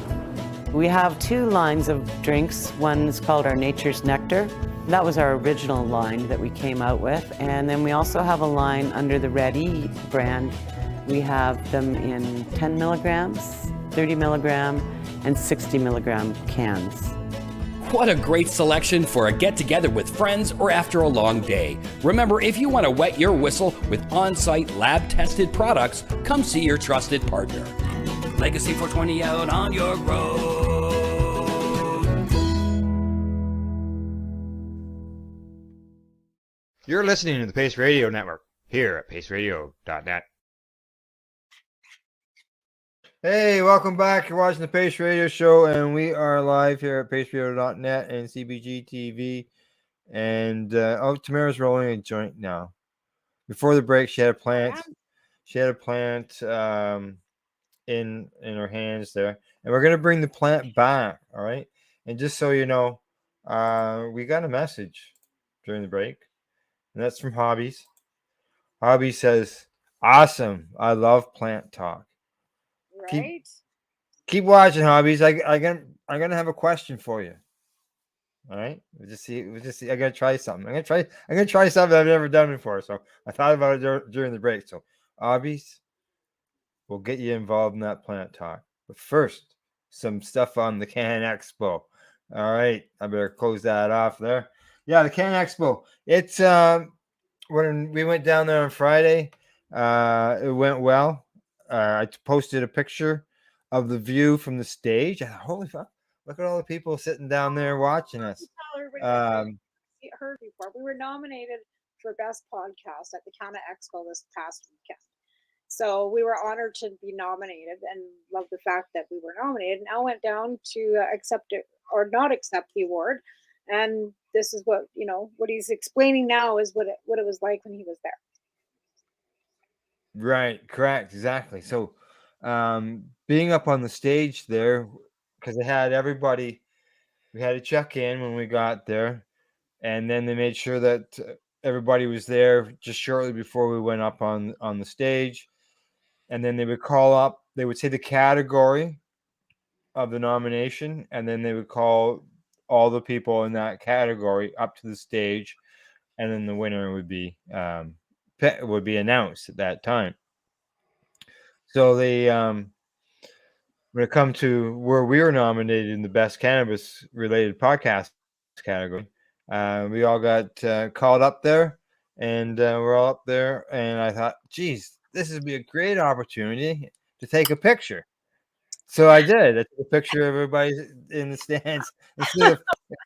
Speaker 9: We have two lines of drinks. One's called our Nature's Nectar. That was our original line that we came out with. And then we also have a line under the Red E brand. We have them in 10 milligrams, 30 milligram, and 60 milligram cans.
Speaker 7: What a great selection for a get-together with friends or after a long day. Remember, if you want to wet your whistle with on-site lab-tested products, come see your trusted partner. Legacy 420 out on your road.
Speaker 1: You're listening to the Pace Radio Network here at paceradio.net. Hey, welcome back. You're watching the Pace Radio Show, and we are live here at paceradio.net and CBG TV. And Tamara's rolling a joint now. Before the break, she had a plant. She had a plant in her hands there, and we're gonna bring the plant back. All right. And just so you know, we got a message during the break, and that's from Hobbies. Hobby says, "Awesome! I love plant talk."
Speaker 3: Right.
Speaker 1: Keep watching, Hobbies. I'm gonna have a question for you. All right. We'll just see. I gotta try something. I'm gonna try something I've never done before. So I thought about it during the break. So Hobbies, we'll get you involved in that plant talk. But first, some stuff on the Can Expo. All right. I better close that off there. Yeah, the Can Expo. It's when we went down there on Friday, it went well. I posted a picture of the view from the stage. Holy fuck! Look at all the people sitting down there watching us.
Speaker 3: Heard before. We were nominated for Best Podcast at the Canada Expo this past weekend. So we were honored to be nominated and love the fact that we were nominated. Now went down to accept it or not accept the award. And this is what he's explaining now is what it was like when he was there.
Speaker 1: Right, correct, exactly. So being up on the stage there, because they had everybody, we had to check in when we got there, and then they made sure that everybody was there just shortly before we went up on the stage. And then they would call up, they would say the category of the nomination, and then they would call all the people in that category up to the stage, and then the winner would be announced at that time. So they when it come to where we were nominated in the best cannabis related podcast category, we all got called up there, and we're all up there, and I thought, geez, this would be a great opportunity to take a picture. So I did. I took a picture of everybody in the stands instead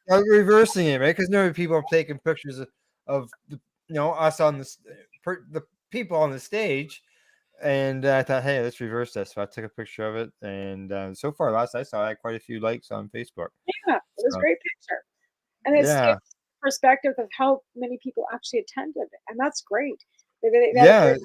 Speaker 1: of reversing it, right? Because normally people are taking pictures of the, us on the people on the stage, and I thought, hey, let's reverse this. So I took a picture of it, and so far, last I saw, I had quite a few likes on Facebook.
Speaker 3: Yeah, it was a
Speaker 1: So
Speaker 3: great picture. And it's
Speaker 1: yeah,
Speaker 3: perspective of how many people actually attended, and that's great. They had a
Speaker 1: yeah.
Speaker 3: great,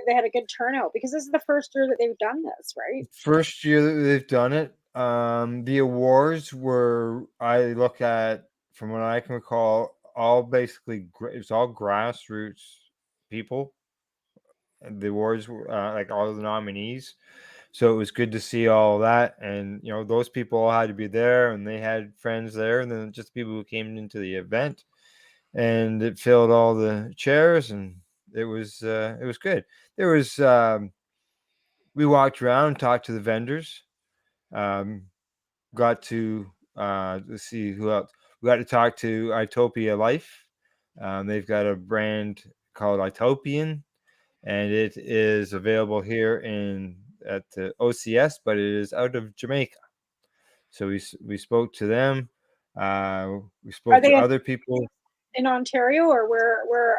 Speaker 3: they had a good turnout because this is the first year that they've done this, right?
Speaker 1: First year that they've done it. The awards were, I look at, from what I can recall, all basically it was all grassroots people. The awards were like all the nominees, so it was good to see all that. And those people all had to be there, and they had friends there, and then just people who came into the event, and it filled all the chairs, and it was good. There was we walked around, talked to the vendors. Um, got to let's see who else. We got to talk to Itopia Life. They've got a brand called Itopian, and it is available here at the OCS, but it is out of Jamaica. So we spoke to them. We
Speaker 3: Are
Speaker 1: spoke to
Speaker 3: they
Speaker 1: other people
Speaker 3: in Ontario or where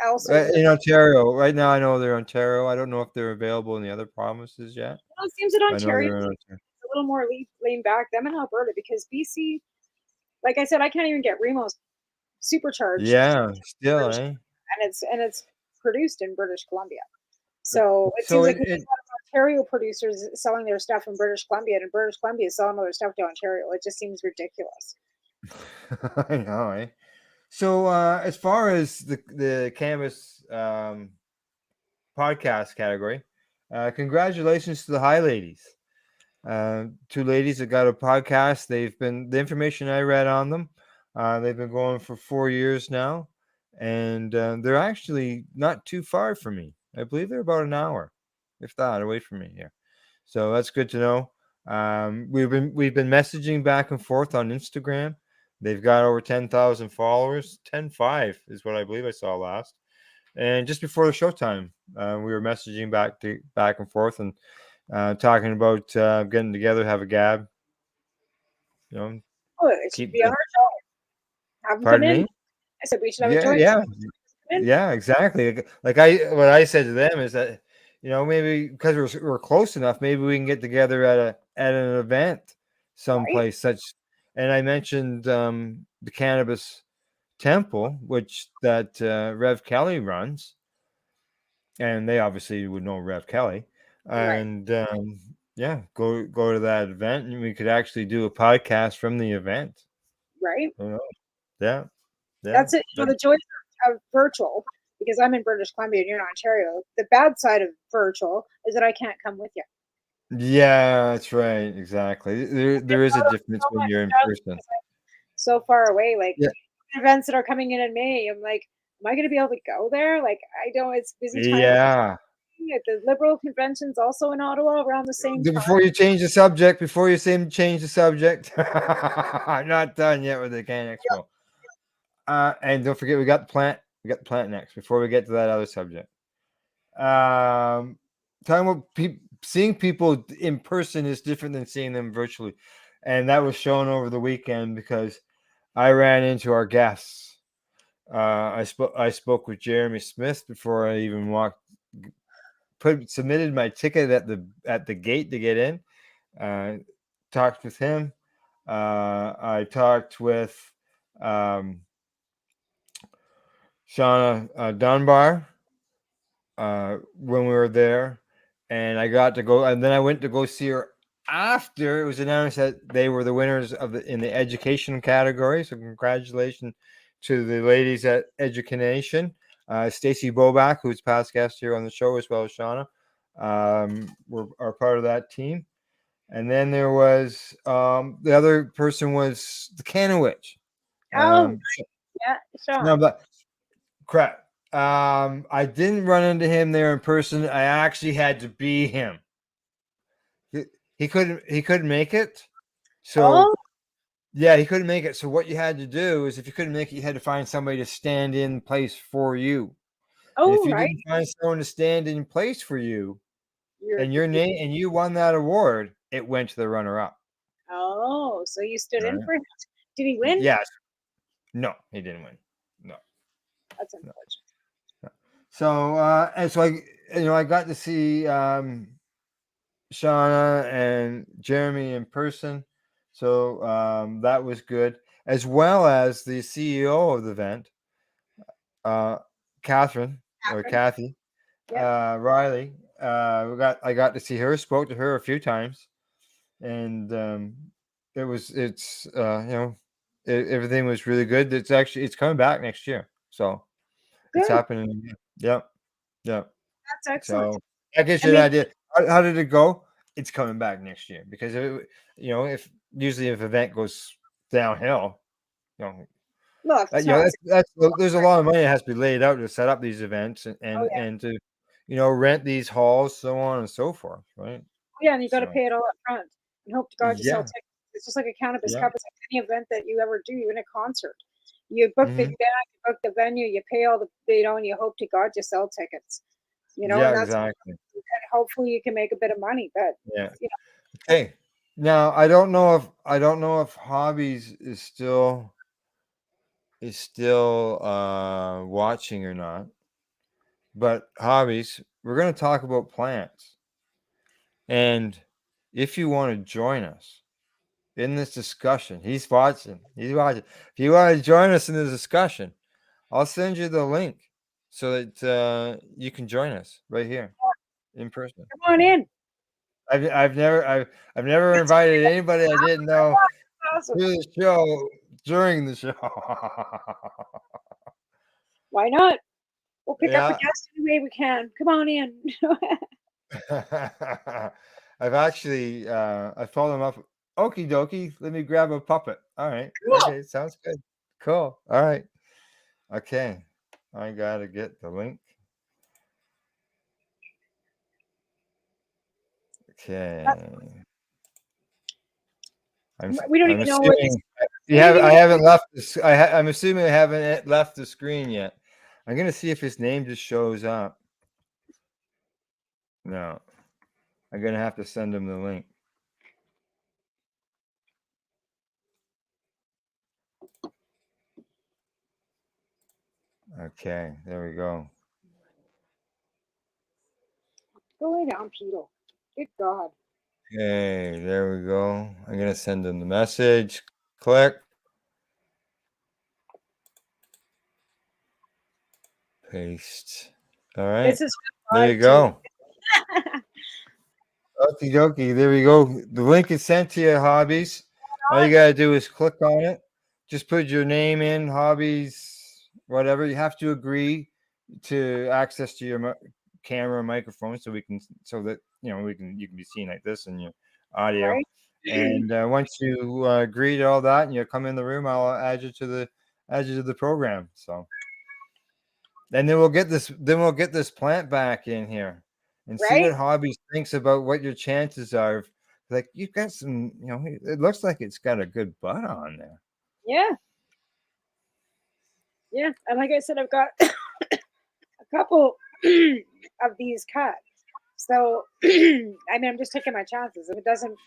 Speaker 3: else?
Speaker 1: in Ontario. Right now, I know they're Ontario. I don't know if they're available in the other provinces yet.
Speaker 3: Well, it seems that
Speaker 1: I know
Speaker 3: Ontario
Speaker 1: they're in
Speaker 3: is
Speaker 1: Ontario.
Speaker 3: a little more lean back them in Alberta because BC, like I said, I can't even get Remo's supercharged,
Speaker 1: Yeah, still,
Speaker 3: British,
Speaker 1: eh?
Speaker 3: and it's produced in British Columbia. So it
Speaker 1: So
Speaker 3: seems like we have a lot of Ontario producers selling their stuff in British Columbia, and British Columbia is selling all their stuff to Ontario. It just seems ridiculous.
Speaker 1: I know, eh? So as far as the Canvas podcast category, congratulations to the Hi Ladies. Two ladies that got a podcast. The information I read on them. They've been going for 4 years now, and they're actually not too far from me. I believe they're about an hour, if that, away from me here. So that's good to know. We've been messaging back and forth on Instagram. They've got over 10,000 followers. 10.5 is what I believe I saw last. And just before the showtime, we were messaging back and forth and talking about getting together, have a gab.
Speaker 3: Oh, it should
Speaker 1: Keep
Speaker 3: be on
Speaker 1: the.
Speaker 3: our show. Have them come
Speaker 1: Pardon
Speaker 3: in.
Speaker 1: me.
Speaker 3: I said we should have a
Speaker 1: Yeah,
Speaker 3: joint.
Speaker 1: yeah,
Speaker 3: In.
Speaker 1: yeah, exactly. Like what I said to them is that maybe because we're close enough, maybe we can get together at an event
Speaker 3: Right,
Speaker 1: someplace such. And I mentioned the Cannabis Temple, which that Rev Kelly runs, and they obviously would know Rev Kelly,
Speaker 3: right,
Speaker 1: and yeah, go to that event, and we could actually do a podcast from the event.
Speaker 3: right.
Speaker 1: Who knows? Yeah, yeah.
Speaker 3: That's it. The joys of virtual, because I'm in British Columbia and you're in Ontario. The bad side of virtual is that I can't come with you.
Speaker 1: Yeah, that's right. Exactly. There is a difference
Speaker 3: So
Speaker 1: when
Speaker 3: much
Speaker 1: you're in
Speaker 3: stuff
Speaker 1: person.
Speaker 3: because I'm so far away. Like
Speaker 1: Yeah.
Speaker 3: events that are coming in May, I'm like, am I going to be able to go there? Like, I don't. It's busy time.
Speaker 1: Yeah.
Speaker 3: The Liberal convention's also in Ottawa around the same time.
Speaker 1: Before you change the subject, before you change the subject, I'm not done yet with the Can Expo. And don't forget, we got the plant. We got the plant next. Before we get to that other subject, talking about seeing people in person is different than seeing them virtually, and that was shown over the weekend because I ran into our guests. I spoke with Jeremy Smith before I even submitted my ticket at the gate to get in. Talked with him. I talked with Shauna Dunbar when we were there, and I got to go. And then I went to go see her after it was announced that they were the winners in the education category. So congratulations to the ladies at Education. Stacy Boback, who's past guest here on the show, as well as Shauna, are part of that team. And then there was the other person was the Kanowitch.
Speaker 3: Oh, yeah,
Speaker 1: No,
Speaker 3: Sean.
Speaker 1: but crap. I didn't run into him there in person. I actually had to be him. He couldn't make it. So
Speaker 3: Oh,
Speaker 1: yeah, he couldn't make it. So what you had to do is if you couldn't make it, you had to find somebody to stand in place for you. And if
Speaker 3: oh,
Speaker 1: you
Speaker 3: right.
Speaker 1: didn't find someone to stand in place for you
Speaker 3: You're
Speaker 1: and your name and you won that award, it went to the runner-up.
Speaker 3: Oh, so you stood in
Speaker 1: Right.
Speaker 3: for him. Did he win?
Speaker 1: Yes. No, he didn't win. No.
Speaker 3: That's unfortunate.
Speaker 1: So and so I got to see Shauna and Jeremy in person. So that was good, as well as the CEO of the event, Catherine or Kathy
Speaker 3: Yep.
Speaker 1: Riley. I got to see her, spoke to her a few times, and everything was really good. It's coming back next year, so it's
Speaker 3: Good.
Speaker 1: happening again. Yep. Yep.
Speaker 3: That's excellent.
Speaker 1: So that gives
Speaker 3: I
Speaker 1: you an
Speaker 3: mean,
Speaker 1: idea. How did it go? It's coming back next year because if event goes downhill, you know,
Speaker 3: look, it's not.
Speaker 1: there's a lot of money that has to be laid out to set up these events and
Speaker 3: Oh yeah.
Speaker 1: and to rent these halls, so on and so forth, right?
Speaker 3: Yeah, and you got to
Speaker 1: So
Speaker 3: pay it all up front and hope to God you sell
Speaker 1: yeah,
Speaker 3: tickets. It's just like a cannabis
Speaker 1: yeah,
Speaker 3: cup. It's like any event that you ever do, even a concert. You book the
Speaker 1: hmm
Speaker 3: band, you book the venue, you pay all the, and you hope to God you sell tickets.
Speaker 1: yeah,
Speaker 3: And that's,
Speaker 1: exactly.
Speaker 3: and hopefully you can make a bit of money. But
Speaker 1: Yeah.
Speaker 3: you
Speaker 1: Okay. Now I don't know if Hobbies is still watching or not. But Hobbies, we're going to talk about plants. And if you want to join us in this discussion, he's watching. He's watching. If you want to join us in the discussion, I'll send you the link so that you can join us right here in person.
Speaker 3: come on in.
Speaker 1: I've never invited anybody I didn't know
Speaker 3: Awesome.
Speaker 1: to the show during the show.
Speaker 3: Why not? We'll pick up a
Speaker 1: Yeah.
Speaker 3: guest any way we can. Come on in.
Speaker 1: I've actually I told him up. Okie dokie. Let me grab a puppet. All right.
Speaker 3: Cool.
Speaker 1: Okay. Sounds good. Cool. All right. Okay. I gotta get the link. Okay.
Speaker 3: We don't
Speaker 1: I'm
Speaker 3: even know where this.
Speaker 1: assuming I haven't left this. I'm assuming I haven't left the screen yet. I'm gonna see if his name just shows up. No. I'm gonna have to send him the link. Okay, there we go.
Speaker 3: Go lay down, Peter. Good God.
Speaker 1: Okay, there we go. I'm gonna send him the message. Click. Paste. All right.
Speaker 3: This is
Speaker 1: There you go. Okie dokie. There we go. The link is sent to your Hobbies. All you gotta do is click on it. Just put your name in, Hobbies, whatever. You have to agree to access to your camera microphone so that you can be seen like this in your audio.
Speaker 3: Right.
Speaker 1: And once you agree to all that and you come in the room, I'll add you to the program. So and then we'll get this plant back in here and see
Speaker 3: Right.
Speaker 1: what Hobbies thinks about what your chances are. Like you've got some, it looks like it's got a good bud on there.
Speaker 3: Yeah. Yeah. And like I said, I've got a couple of these cut. So I'm just taking my chances. If it doesn't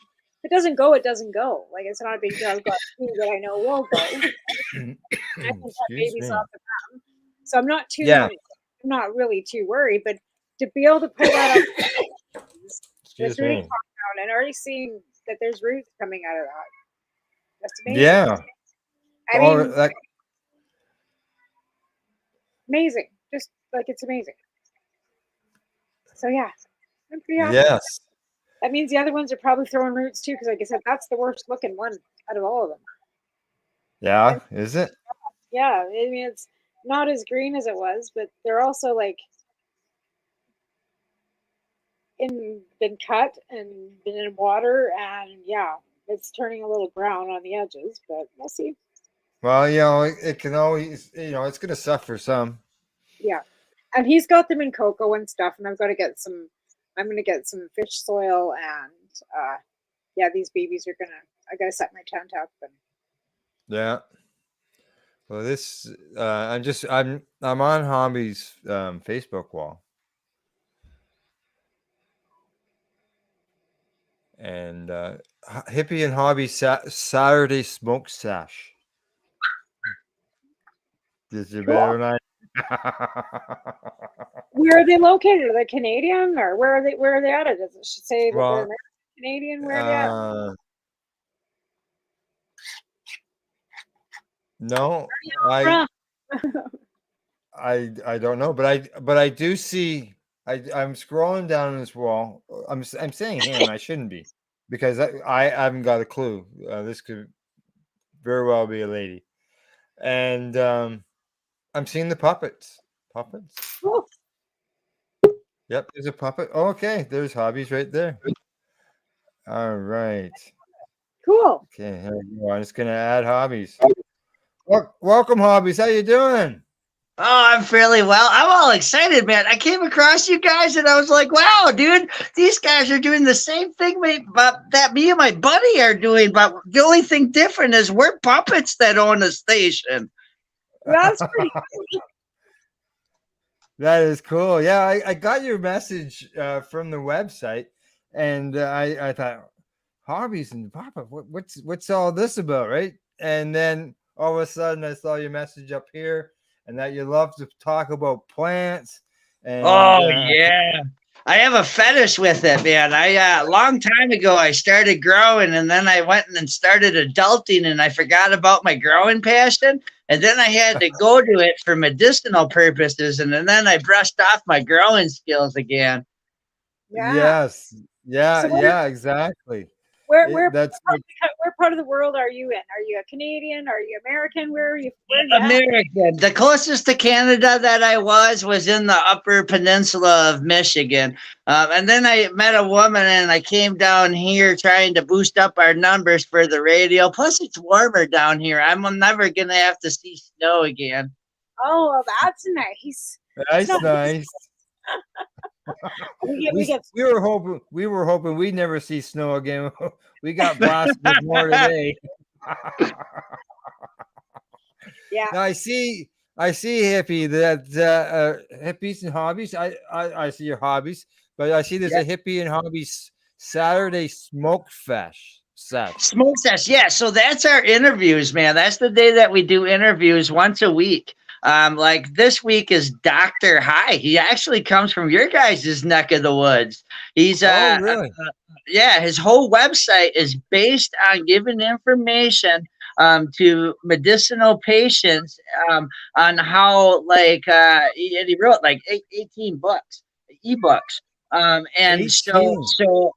Speaker 3: go, it doesn't go. Like it's not a big deal. I've got two that I know will go. I can cut babies off the ground. So I'm not really too worried, but to be able to pull that up it's really compound and already seeing that there's roots coming out of that. That's amazing.
Speaker 1: Yeah.
Speaker 3: I mean, amazing. Just like it's amazing. So yeah, I'm pretty happy.
Speaker 1: Yes.
Speaker 3: That means the other ones are probably throwing roots too, because like I said, that's the worst looking one out of all of them.
Speaker 1: Yeah, is it?
Speaker 3: Yeah, I mean it's not as green as it was, but they're also like been cut and been in water, and yeah, it's turning a little brown on the edges, but we'll see.
Speaker 1: Well, it can always, it's going to suffer some.
Speaker 3: Yeah, and he's got them in cocoa and stuff, and I've got to get some. I'm going to get some fish soil, and yeah, these babies are gonna. I got to set my tent up and.
Speaker 1: Yeah. Well, this I'm on Hobbies Facebook wall, and hippie and hobby Saturday smoke sash. Is it better than
Speaker 3: Where are they located? Are they Canadian, or where are they? Where are they at? Does it should say that they're
Speaker 1: Well,
Speaker 3: American, Canadian? Where are they at?
Speaker 1: no,
Speaker 3: From?
Speaker 1: I don't know, but I do see. I'm scrolling down this wall. I'm saying him. I shouldn't be, because I haven't got a clue. This could very well be a lady, and I'm seeing the puppets. Puppets.
Speaker 3: Oh,
Speaker 1: Yep, there's a puppet. Oh, okay, there's hobbies right there. All right.
Speaker 3: cool.
Speaker 1: Okay, here we go. I'm just gonna add hobbies. Welcome, hobbies. How you doing?
Speaker 10: Oh, I'm fairly well. I'm all excited, man. I came across you guys and I was like, wow, dude, these guys are doing the same thing that me and my buddy are doing. But the only thing different is we're puppets that own a station.
Speaker 3: That's pretty cool.
Speaker 1: That is cool. Yeah, I got your message from the website, and I thought hobbies and pop-up. What's all this about, right? And then all of a sudden, I saw your message up here, and that you love to talk about plants. And
Speaker 10: Oh, yeah. I have a fetish with it, man. A long time ago, I started growing, and then I went and started adulting, and I forgot about my growing passion. And then I had to go to it for medicinal purposes, and then I brushed off my growing skills again.
Speaker 3: Yeah.
Speaker 1: Yes, yeah,
Speaker 3: So
Speaker 1: yeah, exactly.
Speaker 3: where
Speaker 1: That's
Speaker 3: where part of the world are you in? Are you a Canadian? Are you American? Where are you? Where are you at?
Speaker 10: American. The closest to Canada that I was in the Upper Peninsula of Michigan. And then I met a woman and I came down here trying to boost up our numbers for the radio. Plus, it's warmer down here. I'm never going to have to see snow again.
Speaker 3: Oh, well, that's nice.
Speaker 1: nice. We were hoping we'd never see snow again. We got blasted with more today.
Speaker 3: Yeah.
Speaker 1: Now I see hippie that hippies and hobbies. I see your hobbies, but I see there's a hippie and hobbies Saturday smoke fesh.
Speaker 10: Smoke sesh, yeah. So that's our interviews, man. That's the day that we do interviews once a week. Like this week is Dr. High. He actually comes from your guys' neck of the woods. He's
Speaker 1: really?
Speaker 10: Yeah, his whole website is based on giving information to medicinal patients on how, like, and he wrote like 18 books, ebooks. And
Speaker 1: 18.
Speaker 10: so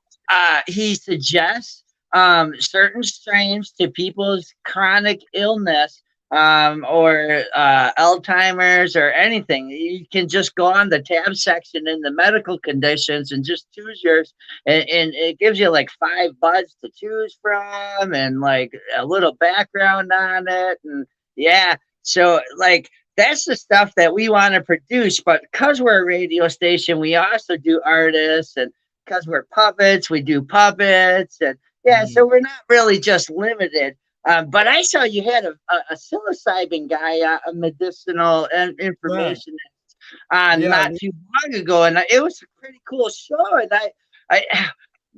Speaker 10: he suggests certain strains to people's chronic illness or Alzheimer's or anything. You can just go on the tab section in the medical conditions and just choose yours, and it gives you like 5 buds to choose from and like a little background on it. And yeah, so like that's the stuff that we want to produce. But because we're a radio station, we also do artists, and because we're puppets, we do puppets. And yeah, so we're not really just limited. But I saw you had a psilocybin guy, a medicinal information not too long ago, and it was a pretty cool show. And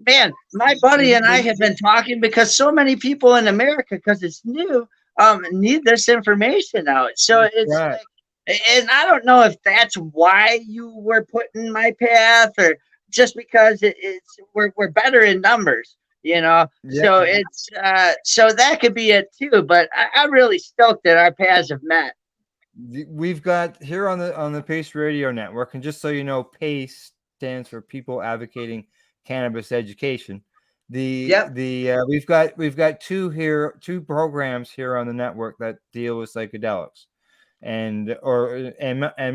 Speaker 10: man, my buddy and I have been talking because so many people in America, because it's new, need this information out. So it's like, and I don't know if that's why you were put in my path, or just because we're better in numbers. So it's so that could be it too. But I'm really stoked that our paths have met.
Speaker 1: We've got here on the Pace Radio Network, and just so you know, PACE stands for People Advocating Cannabis Education. We've got two programs here on the network that deal with psychedelics and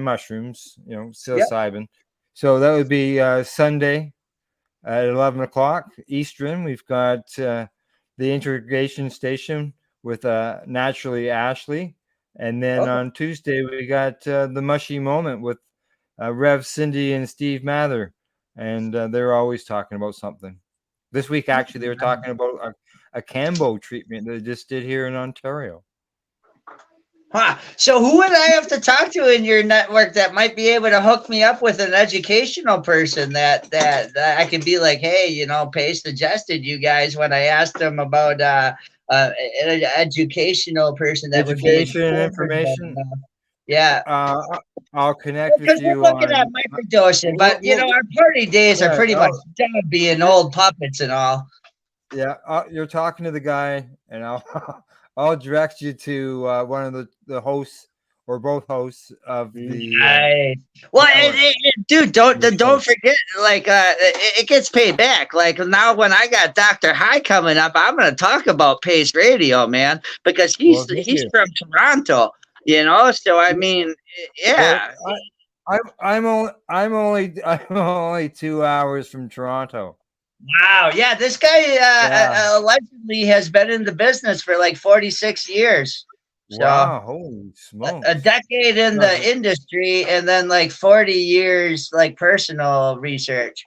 Speaker 1: mushrooms, psilocybin. So that would be Sunday at 11 o'clock Eastern. We've got the Integration Station with Naturally Ashley. And then on Tuesday, we got the Mushy Moment with Rev Cindy and Steve Mather. And they're always talking about something. This week, actually, they were talking about a Cambo treatment that they just did here in Ontario.
Speaker 10: Huh. So who would I have to talk to in your network that might be able to hook me up with an educational person that I could be like, hey, Paige suggested you guys when I asked them about an educational person that would be
Speaker 1: Education and
Speaker 10: informed.
Speaker 1: information.
Speaker 10: Yeah.
Speaker 1: I'll connect with
Speaker 10: Because we're
Speaker 1: you
Speaker 10: looking at
Speaker 1: on.
Speaker 10: microdosing, but
Speaker 1: Well,
Speaker 10: our party days are
Speaker 1: yeah,
Speaker 10: pretty much done being old puppets and all.
Speaker 1: yeah. You're talking to the guy, and I'll I'll direct you to one of the hosts or both hosts of the.
Speaker 10: Nice. Well,
Speaker 1: Network.
Speaker 10: dude, don't forget. Like, it gets paid back. Like now, when I got Dr. High coming up, I'm going to talk about Pace Radio, man, because
Speaker 1: Well,
Speaker 10: he's from Toronto. So I mean, yeah.
Speaker 1: Well, I'm only 2 hours from Toronto.
Speaker 10: Wow. Yeah, this guy
Speaker 1: Yeah.
Speaker 10: allegedly has been in the business for like 46 years. So
Speaker 1: Wow. Holy smokes.
Speaker 10: a decade in the industry and then like 40 years like personal research.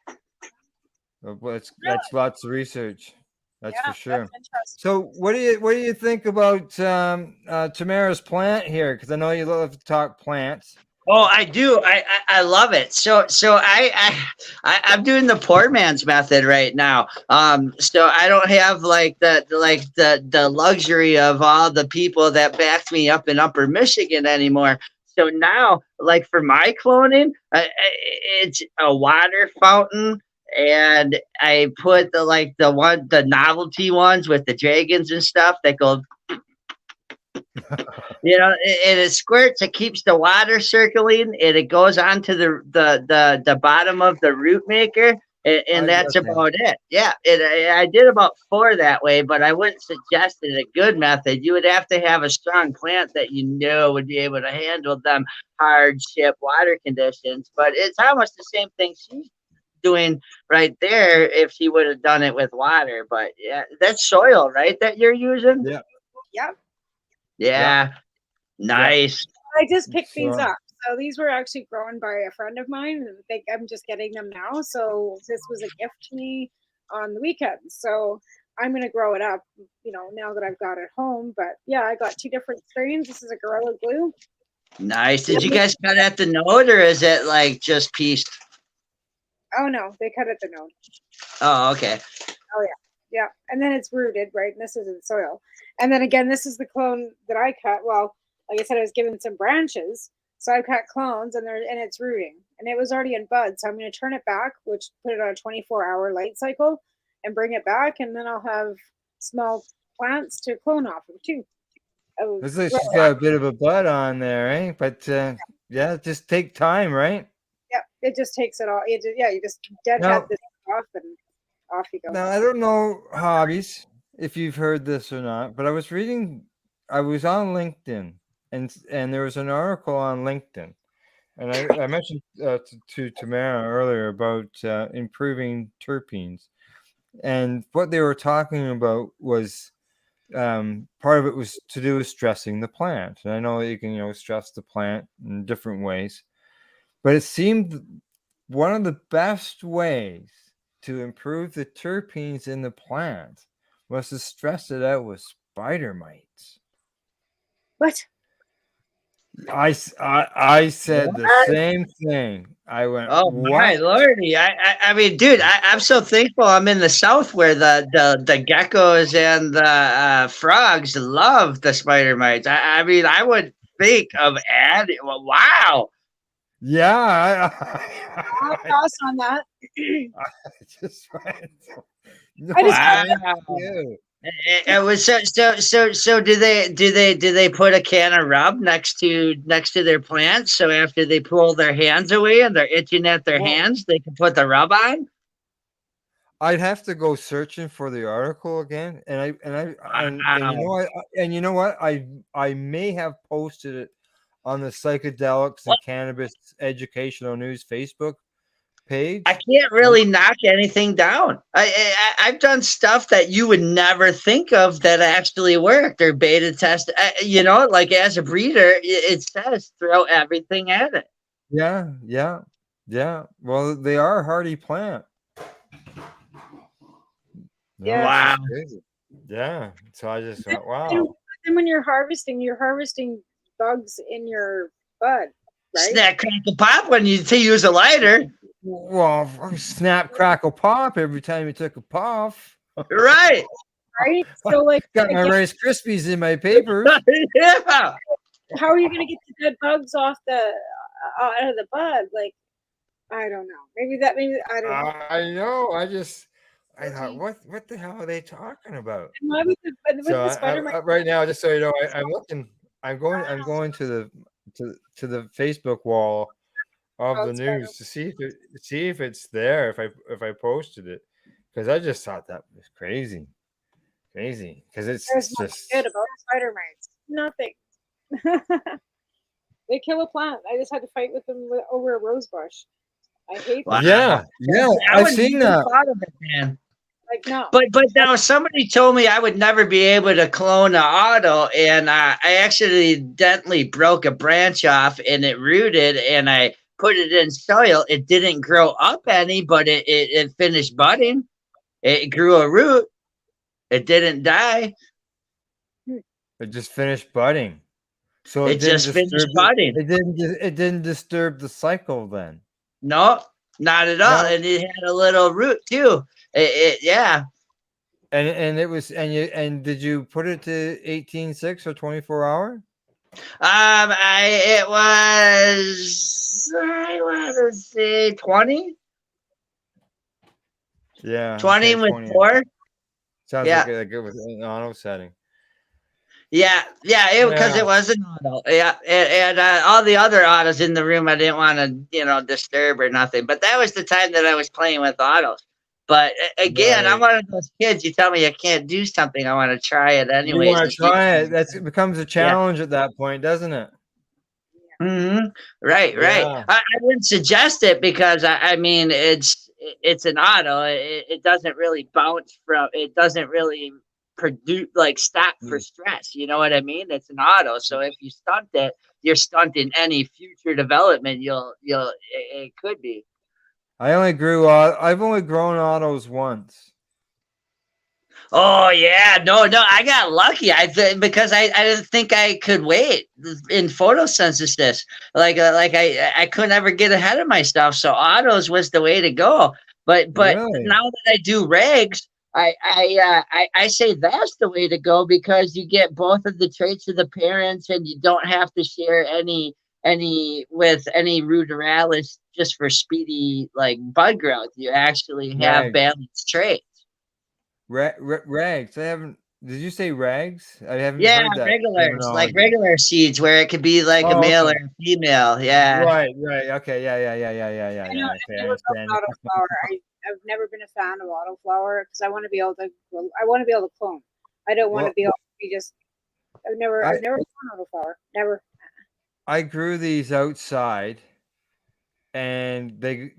Speaker 1: Well, that's lots of research. That's for sure.
Speaker 3: That's interesting.
Speaker 1: So what do you think about Tamara's plant here? Because I know you love to talk plants.
Speaker 10: Oh, I do. I love it. So I'm doing the poor man's method right now. So I don't have like the luxury of all the people that backed me up in Upper Michigan anymore. So now, like for my cloning, it's a water fountain, and I put the novelty ones with the dragons and stuff that go. And it squirts. It keeps the water circulating, and it goes onto the bottom of the root maker, and that's about it. Yeah, I did about 4 that way, but I wouldn't suggest it a good method. You would have to have a strong plant that would be able to handle them hardship water conditions. But it's almost the same thing she's doing right there if she would have done it with water. But yeah, that's soil, right? That you're using.
Speaker 1: Yeah.
Speaker 3: Yep.
Speaker 10: Yeah. Nice.
Speaker 3: I just picked these up. So these were actually grown by a friend of mine, and I think I'm just getting them now. So this was a gift to me on the weekend. So I'm gonna grow it up, now that I've got it home. But yeah, I got 2 different strains. This is a Gorilla Glue.
Speaker 10: Nice. Did you guys cut at the node, or is it like just pieced?
Speaker 3: Oh no, they cut at the node.
Speaker 10: Oh, okay.
Speaker 3: Oh yeah. Yeah. And then it's rooted, right? And this is in soil. And then again, this is the clone that I cut. Well, like I said, I was given some branches. So I cut clones and it's rooting. And it was already in bud. So I'm going to turn it back, which put it on a 24-hour light cycle and bring it back. And then I'll have small plants to clone off of too.
Speaker 1: Looks like she's got a bit of a bud on there, eh? But yeah, just take time, right?
Speaker 3: Yeah, it just takes it all. You just deadhead this off and off you go.
Speaker 1: Now, I don't know, Hobbies, if you've heard this or not, but I was on LinkedIn, and there was an article on LinkedIn, and I mentioned to Tamara earlier about improving terpenes, and what they were talking about was part of it was to do with stressing the plant. And I know that you can stress the plant in different ways, but it seemed one of the best ways to improve the terpenes in the plant was to stress it out with spider mites.
Speaker 3: What?
Speaker 1: I said the same thing. I went,
Speaker 10: oh my lordy! I mean, dude, I'm so thankful I'm in the South where the geckos and the frogs love the spider mites. I mean, I would think of adding. Well, wow.
Speaker 1: Yeah,
Speaker 3: I'll pass on that.
Speaker 10: It was so. Do they put a can of rub next to their plants? So after they pull their hands away and they're itching at their hands, they can put the rub on.
Speaker 1: I'd have to go searching for the article again, and you know what? I may have posted it on the Psychedelics and Cannabis Educational News Facebook page.
Speaker 10: I can't really knock anything down. I've done stuff that you would never think of that actually worked or beta test. Like as a breeder, it says throw everything at it.
Speaker 1: Yeah. Well, they are a hardy plant.
Speaker 3: Yeah.
Speaker 10: Wow.
Speaker 1: Yeah. So I just thought, wow.
Speaker 3: And when you're harvesting bugs in your bud, right?
Speaker 10: Snack, crackle, pop when you use a lighter.
Speaker 1: Well, snap, crackle, pop every time you took a puff.
Speaker 10: Right.
Speaker 3: Right. So like,
Speaker 1: Got my
Speaker 3: again,
Speaker 1: Rice Krispies in my papers.
Speaker 10: Yeah.
Speaker 3: how are you going to get the good bugs off the out of the bud? Like, I don't know. Maybe I don't know.
Speaker 1: I know. I thought, what the hell are they talking about?
Speaker 3: And why with with
Speaker 1: So
Speaker 3: the spider mite?
Speaker 1: right now, just so you know, I'm looking. I'm going to the Facebook wall of
Speaker 3: Oh,
Speaker 1: the
Speaker 3: it's spider.
Speaker 1: news to see if it's there, if I posted it, because I just thought that was crazy because
Speaker 3: There's
Speaker 1: it's
Speaker 3: nothing
Speaker 1: just
Speaker 3: good about spider mites. Nothing. They kill a plant. I just had to fight with them over a rose bush. I hate
Speaker 10: Wow.
Speaker 3: them.
Speaker 1: yeah.
Speaker 10: I
Speaker 1: I've
Speaker 10: wouldn't
Speaker 1: seen
Speaker 10: even
Speaker 1: that.
Speaker 10: thought of it, man.
Speaker 3: Like, no.
Speaker 10: But now somebody told me I would never be able to clone an auto, and I accidentally broke a branch off, and it rooted, and I put it in soil. It didn't grow up any, but it finished budding. It grew a root. It didn't die.
Speaker 1: It just finished budding, so
Speaker 10: It just finished budding.
Speaker 1: It didn't disturb the cycle then.
Speaker 10: No, not at all.
Speaker 1: No.
Speaker 10: And it had a little root too. Yeah.
Speaker 1: And it was and did you put it to 18.6 or 24 hour?
Speaker 10: It was, I want to say 20.
Speaker 1: Yeah,
Speaker 10: 20
Speaker 1: okay,
Speaker 10: with
Speaker 1: 20.
Speaker 10: 4.
Speaker 1: Sounds
Speaker 10: Yeah.
Speaker 1: like it was an auto setting.
Speaker 10: Yeah, because it was an auto. Yeah, and all the other autos in the room, I didn't want to, disturb or nothing. But that was the time that I was playing with autos. But again, I'm
Speaker 1: Right.
Speaker 10: one of those kids. You tell me I can't do something, I want to try it
Speaker 1: You
Speaker 10: anyways.
Speaker 1: want to try it? It becomes a challenge at that point, doesn't it?
Speaker 10: Mm-hmm. Right.
Speaker 1: Yeah.
Speaker 10: I wouldn't suggest it because I mean it's an auto. It doesn't really bounce from. It doesn't really produce like stop for stress. You know what I mean? It's an auto. So if you stunt it, you're stunting any future development. It could be.
Speaker 1: I've only grown autos once.
Speaker 10: Oh yeah, no, I got lucky. Because I didn't think I could wait in photosynthesis. I couldn't ever get ahead of myself. So autos was the way to go. But
Speaker 1: Really?
Speaker 10: now that I do regs, I say that's the way to go because you get both of the traits of the parents, and you don't have to share any with any ruderalis just for speedy like bud growth. You actually have
Speaker 1: Rags.
Speaker 10: balanced traits.
Speaker 1: Rags. I haven't. Did you say rags? I haven't
Speaker 10: Yeah,
Speaker 1: heard that
Speaker 10: regulars, like
Speaker 1: terminology.
Speaker 10: regular seeds, where it could be like a male or a female. Yeah.
Speaker 1: Right. Okay. Yeah.
Speaker 3: I know.
Speaker 1: Okay, I
Speaker 3: I never
Speaker 1: understand.
Speaker 3: loved autoflower. I've never been a fan of autoflower because I want to be able to. I want to be able to clone. I don't want to be able to be just. I've never grown autoflower. Never.
Speaker 1: I grew these outside, and they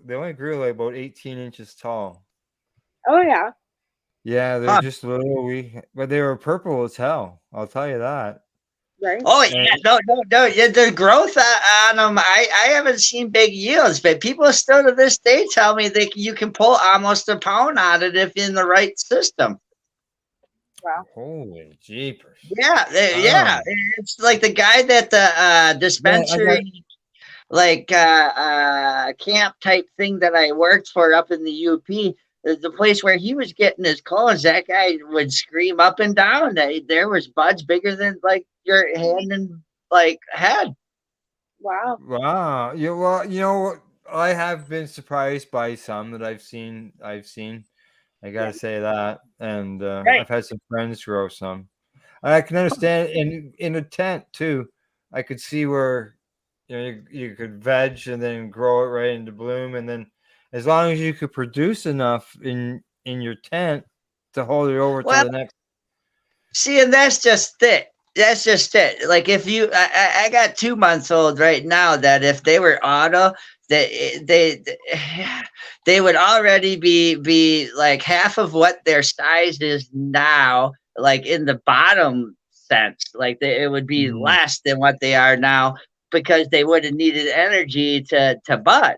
Speaker 1: only grew like about 18 inches tall.
Speaker 3: Oh yeah.
Speaker 1: Yeah, they're just little but they were purple as hell. I'll tell you that.
Speaker 3: Right.
Speaker 10: Oh yeah, no. Yeah, the growth on them, I haven't seen big yields, but people still to this day tell me that you can pull almost a pound out of it if in the right system.
Speaker 3: Wow.
Speaker 1: Holy jeepers.
Speaker 10: Yeah, it's like the guy that the dispensary, camp type thing that I worked for up in the UP. The place where he was getting his clones, that guy would scream up and down. There was buds bigger than like your hand and like head.
Speaker 3: Wow.
Speaker 1: Wow. Yeah, well, you know what? I have been surprised by some that I've seen. I gotta say that. And I've had some friends grow some. I can understand in a tent too. I could see where you could veg and then grow it right into bloom, and then as long as you could produce enough in your tent to hold it over to the next.
Speaker 10: See, and that's just it. That's just it. Like if I got 2 months old right now that if they were auto, they would already be like half of what their size is now, like in the bottom sense. Like it would be less than what they are now because they would have needed energy to bud.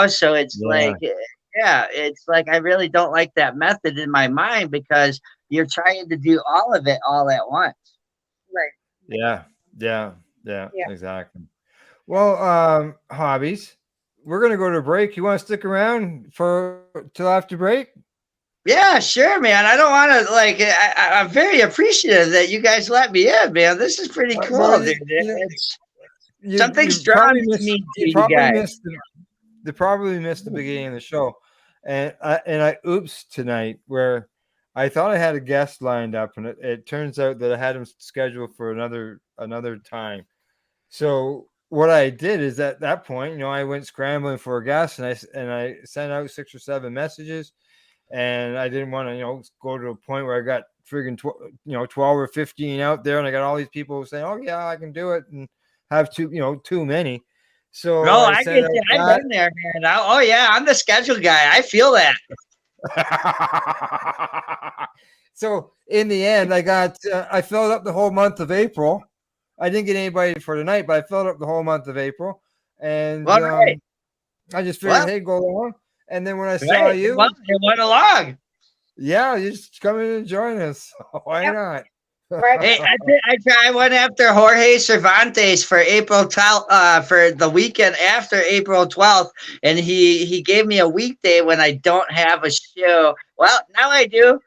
Speaker 10: So it's it's like I really don't like that method in my mind because you're trying to do all of it all at once.
Speaker 3: Right.
Speaker 1: Yeah, yeah, yeah,
Speaker 3: Yeah.
Speaker 1: exactly. Well, hobbies. We're gonna go to break. You want to stick around for till after break?
Speaker 10: Yeah, sure, man. I don't want to like. I'm very appreciative that you guys let me in, man. This is pretty
Speaker 1: Well,
Speaker 10: cool, dude.
Speaker 1: you,
Speaker 10: It's
Speaker 1: you
Speaker 10: something's drawn
Speaker 1: probably
Speaker 10: me to
Speaker 1: you
Speaker 10: you
Speaker 1: probably
Speaker 10: guys.
Speaker 1: missed they probably missed the beginning of the show, and I oops tonight where I thought I had a guest lined up, and it turns out that I had him scheduled for another time. So what I did is at that point, I went scrambling for a guest, and I sent out 6 or 7 messages, and I didn't want to go to a point where I got friggin' 12 or 15 out there, and I got all these people saying, "Oh yeah, I can do it," and have too many. So
Speaker 10: No,
Speaker 1: I
Speaker 10: I
Speaker 1: sent
Speaker 10: get you.
Speaker 1: out
Speaker 10: I've
Speaker 1: that.
Speaker 10: been there, man. Oh yeah, I'm the schedule guy. I feel that.
Speaker 1: So in the end, I filled up the whole month of April. I didn't get anybody for tonight, but I filled up the whole month of April, and
Speaker 10: All right.
Speaker 1: I just figured,
Speaker 10: Well,
Speaker 1: hey, go along. And then when I saw
Speaker 10: right.
Speaker 1: you,
Speaker 10: Well, you went along.
Speaker 1: yeah, you just come in and join us. Why
Speaker 3: Yep.
Speaker 1: not?
Speaker 3: Right.
Speaker 10: Hey, I went after Jorge Cervantes for April 12th, for the weekend after April 12th, and he gave me a weekday when I don't have a show. Well, now I do.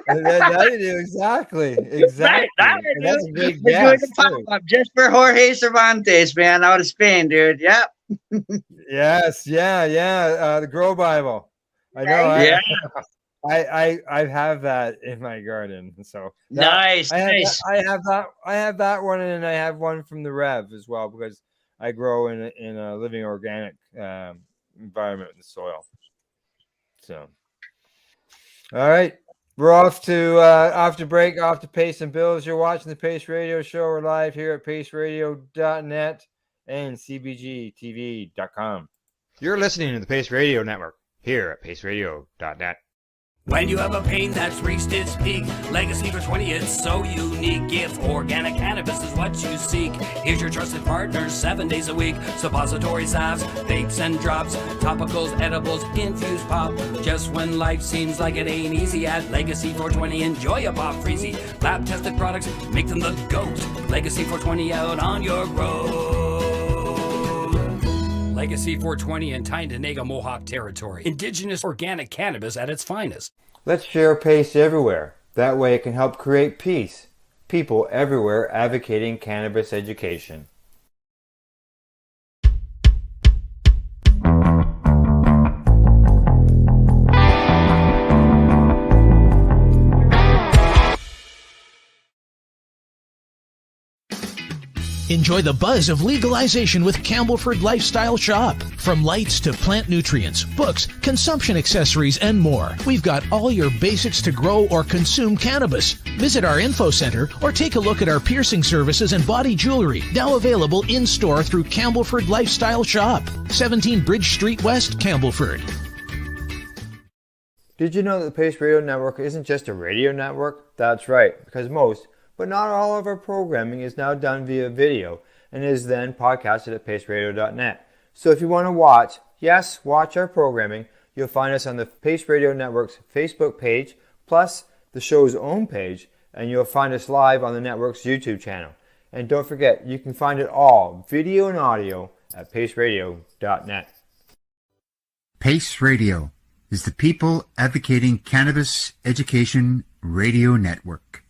Speaker 1: Now you do exactly.
Speaker 10: Right, now I
Speaker 1: And
Speaker 10: do.
Speaker 1: that's a great
Speaker 10: We're doing
Speaker 1: guess
Speaker 10: a
Speaker 1: too.
Speaker 10: pop-up just for Jorge Cervantes, man, out of Spain, dude. Yep.
Speaker 1: Yes, yeah. The Grow Bible. I know.
Speaker 3: Right.
Speaker 10: Yeah.
Speaker 1: I have that in my garden. So
Speaker 10: Nice,
Speaker 1: I have
Speaker 10: nice.
Speaker 1: I have that one, and I have one from the Rev as well, because I grow in a living organic environment in the soil. So, all right, we're off to break, off to pay some bills. You're watching the Pace Radio Show. We're live here at paceradio.net and cbgtv.com. You're listening to the Pace Radio Network here at paceradio.net.
Speaker 7: When you have a pain that's reached its peak, Legacy for 20, it's so unique. If organic cannabis is what you seek, here's your trusted partners 7 days a week. Suppository salves, vapes and drops, topicals, edibles, infused pop. Just when life seems like it ain't easy, at Legacy 420, enjoy a pop freezy. Lab tested products, make them the GOAT. Legacy 420 out on your road. Legacy 420 in Tyndonega Mohawk territory. Indigenous organic cannabis at its finest.
Speaker 1: Let's share Pace everywhere. That way it can help create peace. People everywhere advocating cannabis education.
Speaker 4: Enjoy the buzz of legalization with Campbellford Lifestyle Shop. From lights to plant nutrients, books, consumption accessories, and more, we've got all your basics to grow or consume cannabis. Visit our info center or take a look at our piercing services and body jewelry, now available in-store through Campbellford Lifestyle Shop, 17 Bridge Street West, Campbellford.
Speaker 1: Did you know that the Pace Radio Network isn't just a radio network? That's right, because most, but not all of our programming is now done via video and is then podcasted at paceradio.net. So if you want to watch our programming, you'll find us on the Pace Radio Network's Facebook page, plus the show's own page, and you'll find us live on the network's YouTube channel. And don't forget, you can find it all, video and audio, at paceradio.net.
Speaker 5: Pace Radio is the People Advocating Cannabis Education Radio Network.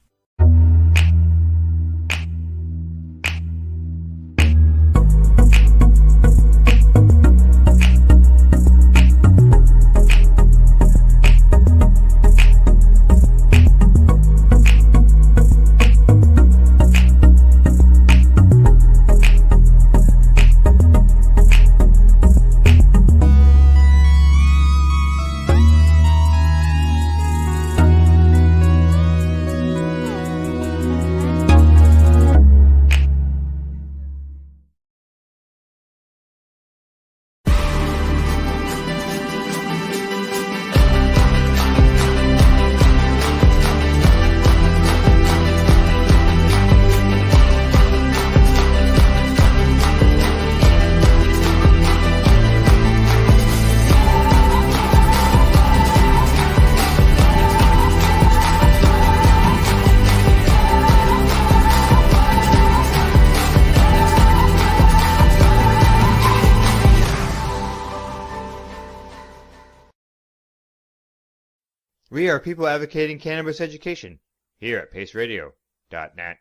Speaker 1: We are people advocating cannabis education here at paceradio.net.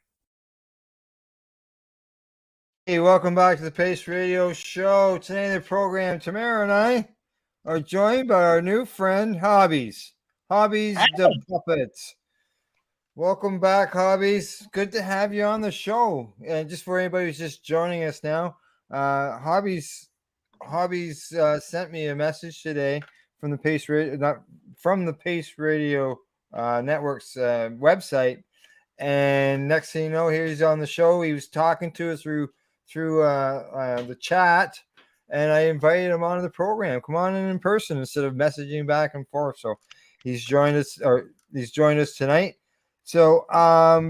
Speaker 1: Hey, welcome back to the Pace Radio Show. Today in the program, Tamara and I are joined by our new friend, Hobbies. Hobbies the Puppets. Welcome back, Hobbies. Good to have you on the show. And just for anybody who's just joining us now, Hobbies sent me a message today from the Pace Radio, not from the Pace Radio Network's website. And next thing you know, here he's on the show. He was talking to us through the chat, and I invited him onto the program. Come on in person instead of messaging back and forth. So he's joined us tonight. So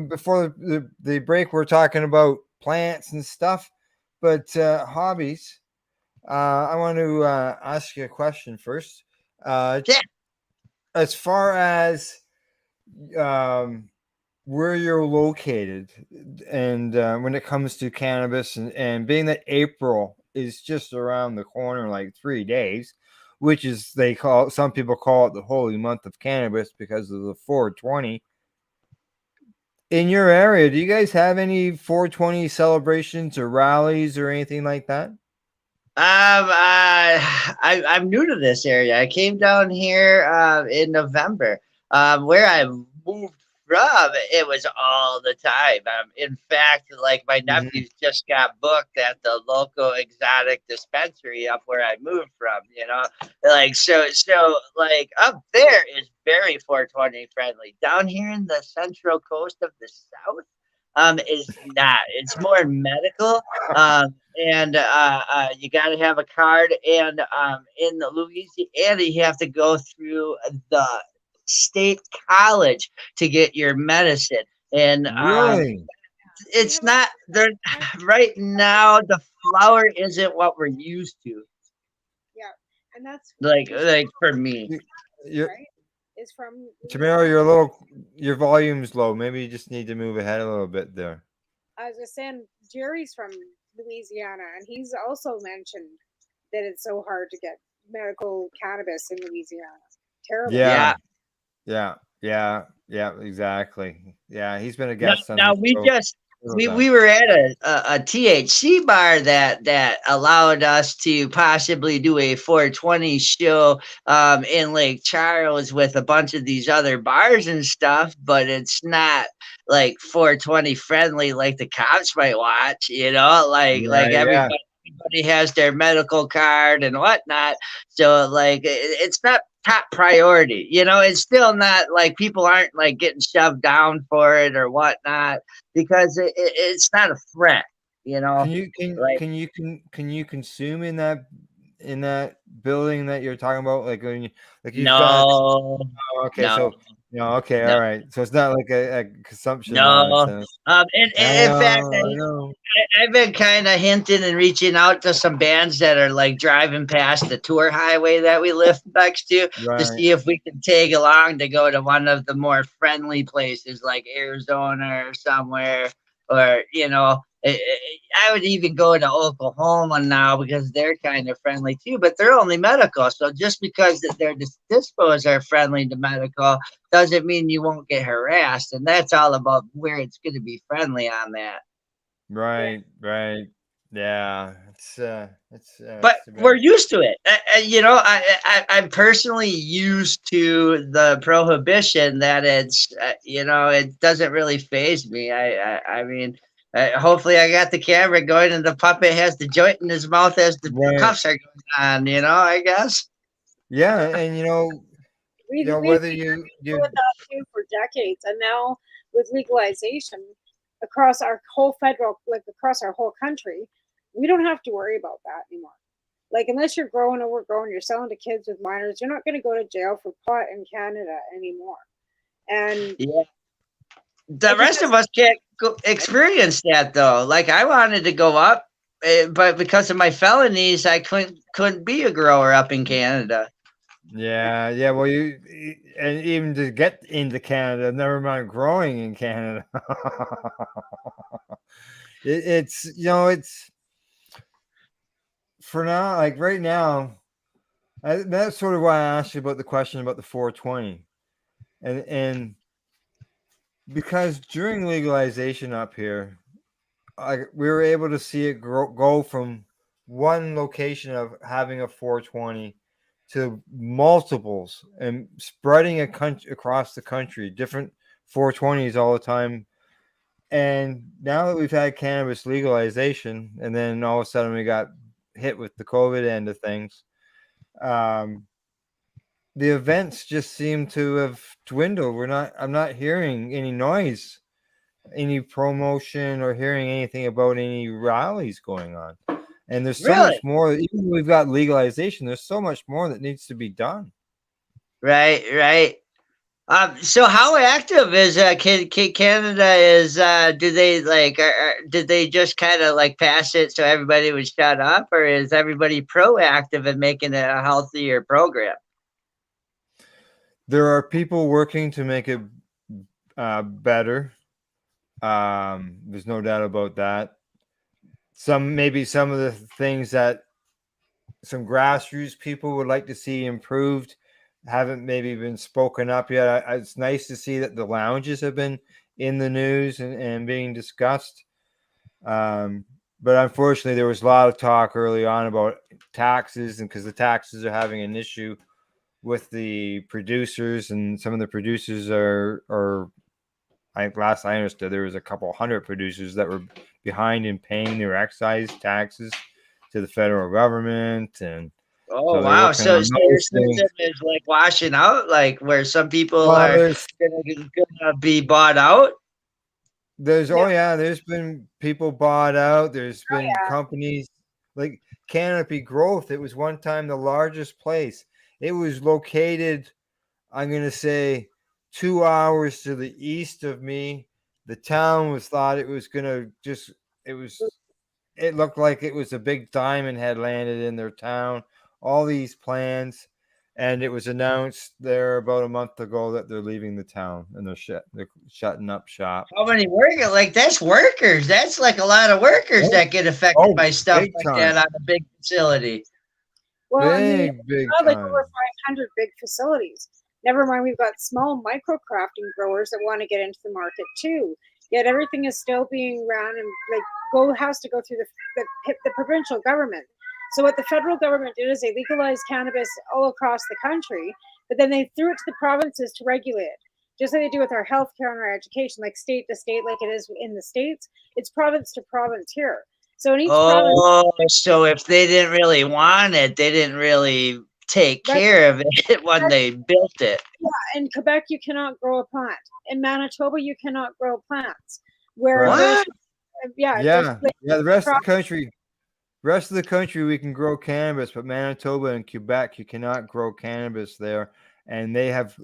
Speaker 1: before the break, we're talking about plants and stuff, but hobbies. I want to ask you a question first. As far as where you're located, and when it comes to cannabis, and being that April is just around the corner, like 3 days, which is some people call it the holy month of cannabis because of the 420. In your area, do you guys have any 420 celebrations or rallies or anything like that?
Speaker 10: I'm new to this area. I came down here in November. Where I moved from, it was all the time. In fact, like my nephews just got booked at the local exotic dispensary up where I moved from. Like so like up there is very 420 friendly. Down here in the central coast of the South, is not. It's more medical. And you got to have a card, and in Louisiana you have to go through the state college to get your medicine, and
Speaker 1: Really?
Speaker 10: it's not there right now. The flower isn't what we're used to.
Speaker 3: Yeah, and that's
Speaker 10: like for me.
Speaker 3: right? Is from
Speaker 1: Tamara, your volume's low. Maybe you just need to move ahead a little bit there.
Speaker 3: I was just saying, Jerry's from Louisiana, and he's also mentioned that it's so hard to get medical cannabis in Louisiana. Terrible.
Speaker 1: Yeah, exactly. Yeah, he's been a guest.
Speaker 10: Now we were at a THC bar that allowed us to possibly do a 420 show in Lake Charles with a bunch of these other bars and stuff, but it's not like 420 friendly like the cops might watch, everybody has their medical card and whatnot. So like it's not top priority. It's still not like people aren't like getting shoved down for it or whatnot, because it's not a threat.
Speaker 1: Can you consume in that building that you're talking about? Like when you you've got.
Speaker 10: No.
Speaker 1: Oh, okay,
Speaker 10: No.
Speaker 1: so no, okay,
Speaker 10: No.
Speaker 1: all right. So it's not like a consumption
Speaker 10: No.
Speaker 1: nonsense.
Speaker 10: In fact, I've been kind of hinting and reaching out to some bands that are like driving past the tour highway that we live next to see if we can tag along to go to one of the more friendly places like Arizona or somewhere, or I would even go to Oklahoma now because they're kind of friendly too, but they're only medical. So just because their dispos are friendly to medical doesn't mean you won't get harassed, and that's all about where it's going to be friendly on that.
Speaker 1: Right. Yeah,
Speaker 10: but we're used to it. I'm personally used to the prohibition that it's, it doesn't really faze me. I mean, hopefully I got the camera going and the puppet has the joint in his mouth as the cuffs are going on, I guess.
Speaker 1: Yeah, and whether you
Speaker 3: with that too for decades, and now with legalization across our whole across our whole country, we don't have to worry about that anymore. Like, unless you're growing, you're selling to kids with minors, you're not going to go to jail for pot in Canada anymore. And
Speaker 10: the rest of us can't experience that though. Like, I wanted to go up, but because of my felonies, I couldn't be a grower up in Canada.
Speaker 1: Yeah. Well, and even to get into Canada, never mind growing in Canada. it's for now. Like right now, that's sort of why I asked you about the question about the 420, and because during legalization up here, we were able to see it go from one location of having a 420 to multiples and spreading across the country, different 420s all the time. And now that we've had cannabis legalization, and then all of a sudden we got hit with the COVID end of things, the events just seem to have dwindled. I'm not hearing any noise, any promotion, or hearing anything about any rallies going on. And there's so
Speaker 10: Really?
Speaker 1: much more. Even though we've got legalization, there's so much more that needs to be done.
Speaker 10: Right, right. So how active is Canada? Is do they like? Did they just kind of like pass it so everybody would shut up, or is everybody proactive in making it a healthier program?
Speaker 1: There are people working to make it better. There's no doubt about that. Maybe some of the things that some grassroots people would like to see improved haven't maybe been spoken up yet. It's nice to see that the lounges have been in the news and being discussed. But unfortunately, there was a lot of talk early on about taxes, and because the taxes are having an issue with the producers, and some of the producers are last I understood, there was a couple hundred producers that were behind in paying their excise taxes to the federal government, and
Speaker 10: Oh
Speaker 1: so they're
Speaker 10: wow!
Speaker 1: working on
Speaker 10: So your
Speaker 1: those things.
Speaker 10: system is like washing out, like where some people
Speaker 1: Well,
Speaker 10: are gonna be bought out.
Speaker 1: there's been people bought out. There's
Speaker 3: Oh
Speaker 1: been
Speaker 3: yeah.
Speaker 1: companies like Canopy Growth. It was one time the largest place. It was located, I'm going to say, 2 hours to the east of me. The town was thought it was going to just, it looked like it was a big diamond had landed in their town. All these plans, and it was announced there about a month ago that they're leaving the town and they're shutting up shop.
Speaker 10: How many workers? Like that's workers. That's like a lot of workers that get affected by stuff
Speaker 1: Big
Speaker 10: like
Speaker 1: time.
Speaker 10: that on a big facility.
Speaker 3: Well, I mean,
Speaker 1: Big
Speaker 3: like
Speaker 1: time.
Speaker 3: over 500 big facilities. Never mind, we've got small micro crafting growers that want to get into the market too. Yet everything is still being run and has to go through the provincial government. So what the federal government did is they legalized cannabis all across the country, but then they threw it to the provinces to regulate it. Just like they do with our healthcare and our education, like state to state, like it is in the States, it's province to province here. So in each province,
Speaker 10: Oh, so if they didn't really want it, they didn't really take care of it when they built it.
Speaker 3: yeah, in Quebec you cannot grow a plant. In Manitoba you cannot grow plants. Where
Speaker 1: Right.
Speaker 3: there's
Speaker 10: What?
Speaker 1: Yeah. The rest of the country we can grow cannabis, but Manitoba and Quebec you cannot grow cannabis there. And they have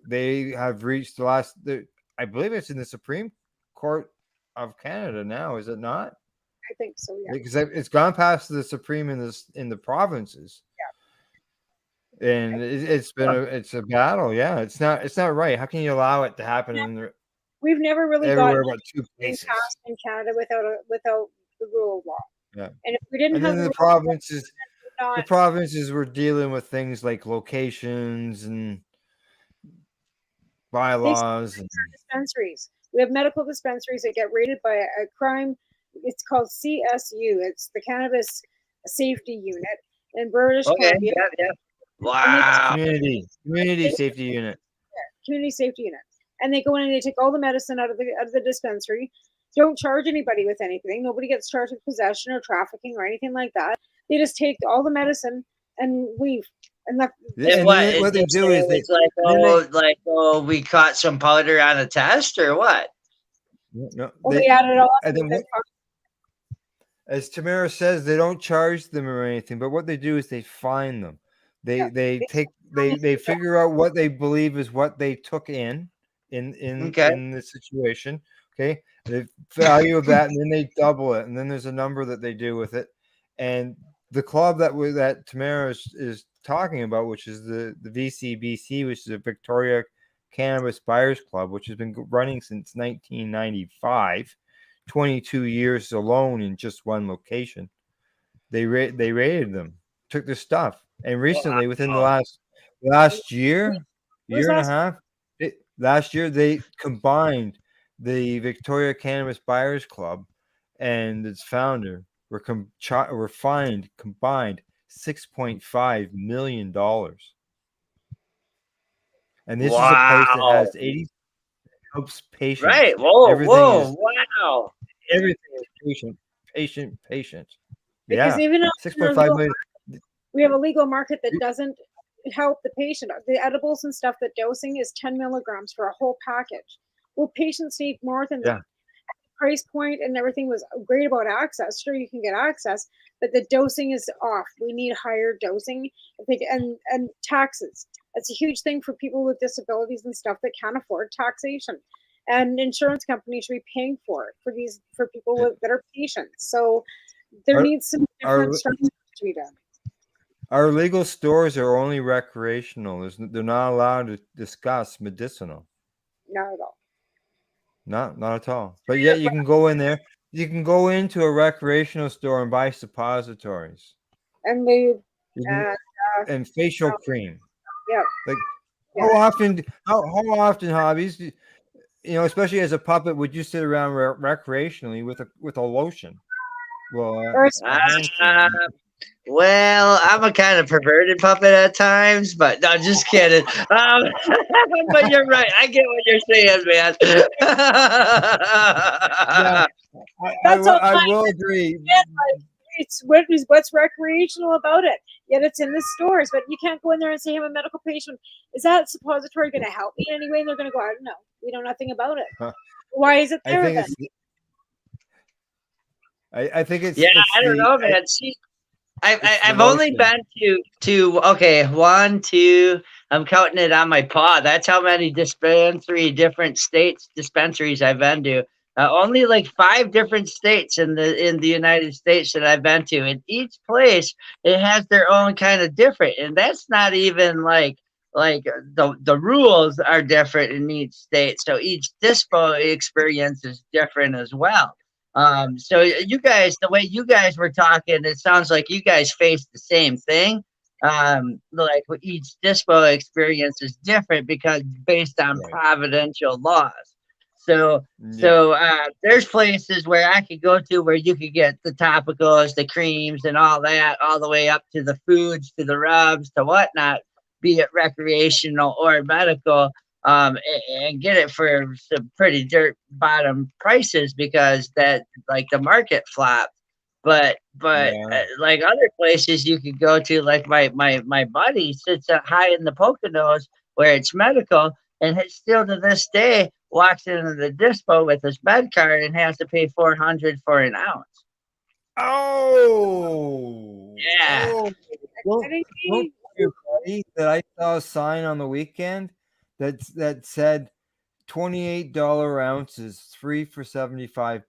Speaker 1: reached I believe it's in the Supreme Court of Canada now, is it not?
Speaker 3: I think so, yeah.
Speaker 1: Because it's gone past the Supreme in the provinces. Yeah. And it's a battle. Yeah, it's not right. How can you allow it to happen
Speaker 3: We've never really
Speaker 1: everywhere
Speaker 3: gotten
Speaker 1: but two places?
Speaker 3: passed in Canada without the rule of law.
Speaker 1: Yeah.
Speaker 3: And if we didn't
Speaker 1: And
Speaker 3: have
Speaker 1: then the provinces were dealing with things like locations and bylaws and
Speaker 3: dispensaries. We have medical dispensaries that get rated by a crime. It's called CSU. It's the Cannabis Safety Unit in British Columbia.
Speaker 10: Yeah. Wow.
Speaker 1: Community safety unit.
Speaker 3: Community safety unit. And they go in and they take all the medicine out of the dispensary. Don't charge anybody with anything. Nobody gets charged with possession or trafficking or anything like that. They just take all the medicine and leave. And
Speaker 1: what they do is
Speaker 10: we caught some powder on a test or what?
Speaker 1: No,
Speaker 3: they add it all.
Speaker 1: And then as Tamara says, they don't charge them or anything, but what they do is they fine them. They figure out what they believe is what they took in the situation. Okay, the value of that, and then they double it, and then there's a number that they do with it. And the club that Tamara is talking about, which is the VCBC, which is a Victoria Cannabis Buyers Club, which has been running since 1995. 22 years alone in just one location. They raided them, took their stuff, and recently, within the last year and a half, Last year, they combined the Victoria Cannabis Buyers Club and its founder were fined combined $6.5 million. And this is a place that
Speaker 10: Wow.
Speaker 1: has 80 helps patients.
Speaker 10: Right. Whoa,
Speaker 1: Everything
Speaker 10: whoa,
Speaker 1: is
Speaker 10: wow.
Speaker 1: patient.
Speaker 3: Because
Speaker 1: Yeah,
Speaker 3: even on our
Speaker 1: 6.5
Speaker 3: legal,
Speaker 1: million.
Speaker 3: we have a legal market that doesn't help the patient. The edibles and stuff, that dosing is 10 milligrams for a whole package. Well, patients need more than
Speaker 1: Yeah.
Speaker 3: that. Price point and everything was great about access. Sure, you can get access, but the dosing is off. We need higher dosing. And taxes. That's a huge thing for people with disabilities and stuff that can't afford taxation. And insurance companies should be paying for it for people that are patients. So there
Speaker 1: Our,
Speaker 3: needs some different
Speaker 1: our
Speaker 3: structures to be done.
Speaker 1: our legal stores are only recreational. They're not allowed to discuss medicinal.
Speaker 3: Not at all.
Speaker 1: Not at all. But yet you can go in there. You can go into a recreational store and buy suppositories
Speaker 3: And lube
Speaker 1: and,
Speaker 3: and
Speaker 1: and facial cream.
Speaker 3: yeah.
Speaker 1: Like
Speaker 3: Yeah.
Speaker 1: how often, hobbies, especially as a puppet, would you sit around recreationally with a lotion? Well,
Speaker 3: Or
Speaker 1: a hand cream.
Speaker 10: Well, I'm a kind of perverted puppet at times, but no, just kidding. But you're right. I get what you're saying, man.
Speaker 1: Yeah,
Speaker 3: that's all
Speaker 1: I
Speaker 3: fine.
Speaker 1: will agree.
Speaker 3: It's what's recreational about it. Yet it's in the stores, but you can't go in there and say, "I'm a medical patient. Is that suppository going to help me in any way?" And they're going to go, "I don't know. We know nothing about it. Why is it
Speaker 1: I
Speaker 3: there
Speaker 1: think
Speaker 3: then?"
Speaker 1: it's. I think
Speaker 10: Yeah,
Speaker 1: it's
Speaker 10: I don't
Speaker 1: the
Speaker 10: know, man. See,
Speaker 1: it's the
Speaker 10: I've only
Speaker 1: lotion.
Speaker 10: been to okay, one, two. I'm counting it on my paw. That's how many different states dispensaries I've been to. Only like 5 different states in the United States that I've been to. In each place, it has their own kind of different, and that's not even like the rules are different in each state. So each dispo experience is different as well. So you guys, the way you guys were talking, it sounds like you guys face the same thing. Like each dispo experience is different because based on
Speaker 1: Right.
Speaker 10: providential laws. So,
Speaker 1: Yeah.
Speaker 10: there's places where I could go to where you could get the topicals, the creams, and all that, all the way up to the foods, to the rubs, to whatnot, be it recreational or medical, and get it for some pretty dirt bottom prices because that like the market flopped. But
Speaker 1: Yeah.
Speaker 10: like other places you could go to, like my buddy sits high in the Poconos where it's medical, and he still to this day walks into the dispo with his med card and has to pay 400 for an ounce.
Speaker 1: Oh.
Speaker 10: Yeah.
Speaker 1: Oh. Don't you agree that I saw a sign on the weekend that said $28 ounces, 3 for $75.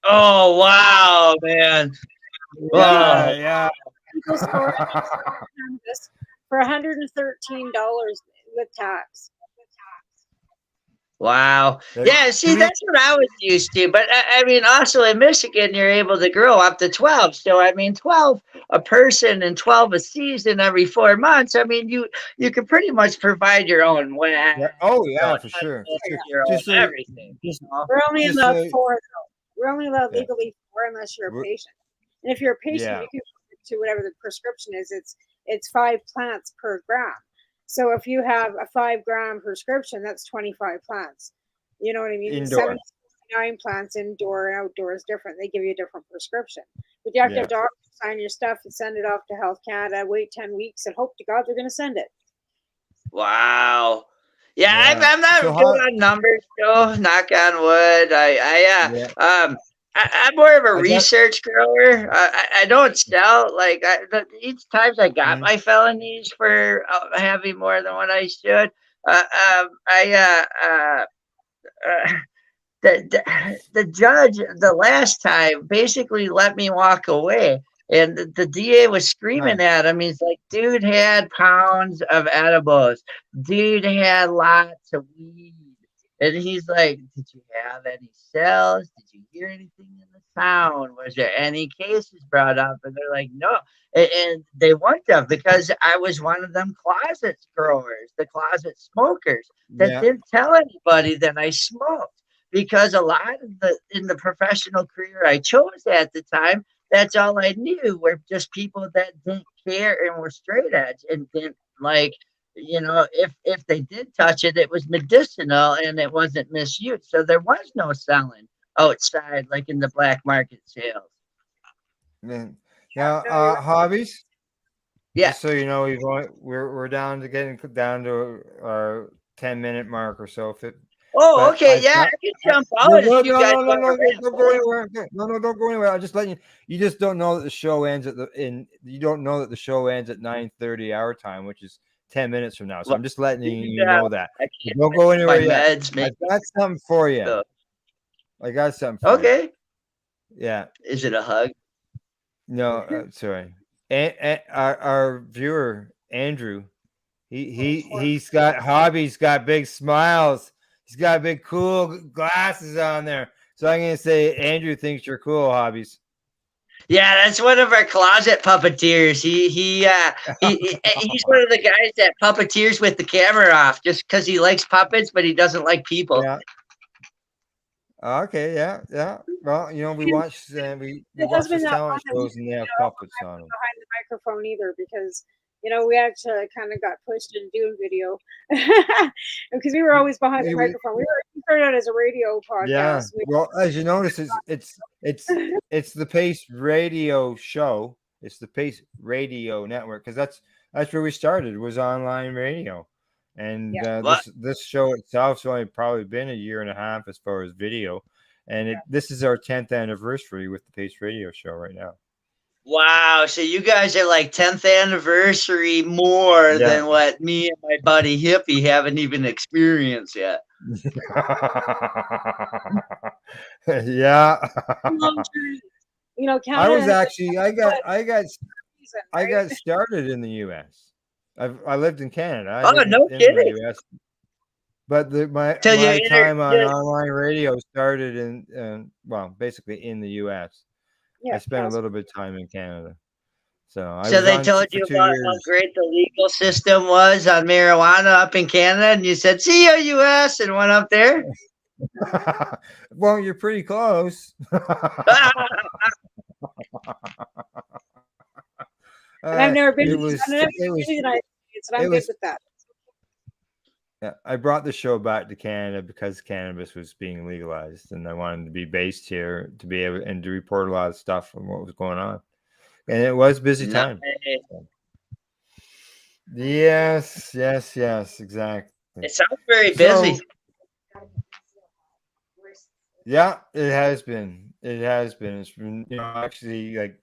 Speaker 10: Oh wow, man.
Speaker 1: Yeah,
Speaker 10: Whoa.
Speaker 1: yeah.
Speaker 3: People store cannabis for $113 with tax.
Speaker 10: Wow.
Speaker 1: That-
Speaker 10: Yeah, see, that's what I was used to. But I mean, also in Michigan, you're able to grow up to 12. So, I mean, 12 a person and 12 a season every 4 months. I mean, you can pretty much provide your own way,
Speaker 1: yeah. Oh
Speaker 10: your
Speaker 1: yeah,
Speaker 10: own
Speaker 1: for sure. For sure.
Speaker 10: your own
Speaker 1: Just so
Speaker 10: everything.
Speaker 1: just
Speaker 10: You know?
Speaker 3: We're only
Speaker 1: just
Speaker 3: allowed
Speaker 1: so
Speaker 3: 4 though. We're only allowed
Speaker 1: yeah.
Speaker 3: legally 4 unless you're a
Speaker 1: We're-
Speaker 3: patient. And if you're a patient,
Speaker 1: Yeah.
Speaker 3: you can to whatever the prescription is. It's 5 plants per gram. So if you have a 5-gram prescription, that's 25 plants. You know what I mean?
Speaker 1: Indoor.
Speaker 3: 79 plants indoor and outdoor is different. They give you a different prescription. But you have to have doctors sign your stuff and send it off to Health Canada, wait 10 weeks, and hope to God they're going to send it.
Speaker 10: Wow. Yeah,
Speaker 1: Yeah.
Speaker 10: I'm not
Speaker 1: So
Speaker 10: good
Speaker 1: how
Speaker 10: on numbers, though. Knock on wood.
Speaker 1: yeah.
Speaker 10: I'm more of a
Speaker 1: I got
Speaker 10: research grower. I don't sell like each times I got
Speaker 1: mhm.
Speaker 10: my felonies for having more than what I should. I the judge the last time basically let me walk away. And the DA was screaming
Speaker 1: Nice.
Speaker 10: at him. He's like, dude had pounds of edibles. Dude had lots of weed. And he's like, did you have any cells? Did you hear anything in the town? Was there any cases brought up? And they're like, no. And they wouldn't have, because I was one of them closet growers, the closet smokers that
Speaker 1: Yeah.
Speaker 10: didn't tell anybody that I smoked. Because a lot of in the professional career I chose at the time, that's all I knew were just people that didn't care and were straight edge and didn't like, if they did touch it, it was medicinal and it wasn't misused. So there was no selling outside like in the black market sales.
Speaker 1: Man. Now,
Speaker 3: No, you're right.
Speaker 1: hobbies.
Speaker 10: Yeah.
Speaker 1: Just so you know, we're down to getting down to our 10-minute mark or so.
Speaker 10: Oh,
Speaker 1: But
Speaker 10: okay. Yeah, I can jump out if you guys want to wrap
Speaker 1: don't go
Speaker 10: up.
Speaker 1: anywhere. No, don't go anywhere. I'm just letting you. You just don't know that the show ends You don't know that the show ends at 9:30 our time, which is 10 minutes from now. So
Speaker 10: Well,
Speaker 1: I'm just letting you
Speaker 10: yeah,
Speaker 1: know that.
Speaker 10: I can't
Speaker 1: Don't go
Speaker 10: take my
Speaker 1: anywhere yet.
Speaker 10: meds,
Speaker 1: I've
Speaker 10: maybe.
Speaker 1: got something for you.
Speaker 10: So,
Speaker 1: I got something for you.
Speaker 10: okay.
Speaker 1: Yeah.
Speaker 10: Is it a hug?
Speaker 1: No, sorry. And our viewer Andrew, he's got hobbies, got big smiles. He's got big cool glasses on there. So I'm gonna say Andrew thinks you're cool, hobbies.
Speaker 10: Yeah, that's one of our closet puppeteers. He's one of the guys that puppeteers with the camera off, just because he likes puppets, but he doesn't like people.
Speaker 1: Yeah. Okay. Yeah. Well, we watch we
Speaker 3: It
Speaker 1: watch
Speaker 3: hasn't
Speaker 1: those
Speaker 3: been that
Speaker 1: talent
Speaker 3: long that we
Speaker 1: shows and they have
Speaker 3: all
Speaker 1: puppets on them.
Speaker 3: behind the microphone either, because we actually kind of got pushed into doing video because we were always behind the microphone. We started out as a radio
Speaker 1: Yeah.
Speaker 3: podcast.
Speaker 1: Well, as you notice, it's the Pace Radio Show. It's the Pace Radio Network, because that's where we started, was online radio. And
Speaker 3: Yeah.
Speaker 1: this show itself's only probably been a year and a half as far as video, and this is our 10th anniversary with the Pace Radio Show right now.
Speaker 10: Wow, so you guys are like 10th anniversary more
Speaker 1: Yeah.
Speaker 10: than what me and my buddy Hippie haven't even experienced yet.
Speaker 1: Yeah. I was actually I got started in the U.S. I lived in Canada.
Speaker 10: Oh, no kidding.
Speaker 1: The US. But my time on online radio started in basically in the U.S.
Speaker 3: Yeah,
Speaker 1: I spent a little bit of time in Canada. So
Speaker 10: they told you about how great the legal system was on marijuana up in Canada, and you said, "See you, U.S.," and went up there.
Speaker 1: Well, you're pretty close.
Speaker 3: And I've never been
Speaker 1: it
Speaker 3: to
Speaker 1: was,
Speaker 3: the United States, and I'm good with that.
Speaker 1: Yeah, I brought the show back to Canada because cannabis was being legalized, and I wanted to be based here to be able and to report a lot of stuff on what was going on. And it was busy time. Yes, exactly.
Speaker 10: It sounds very busy.
Speaker 1: Yeah, it has been. It's been, actually, like,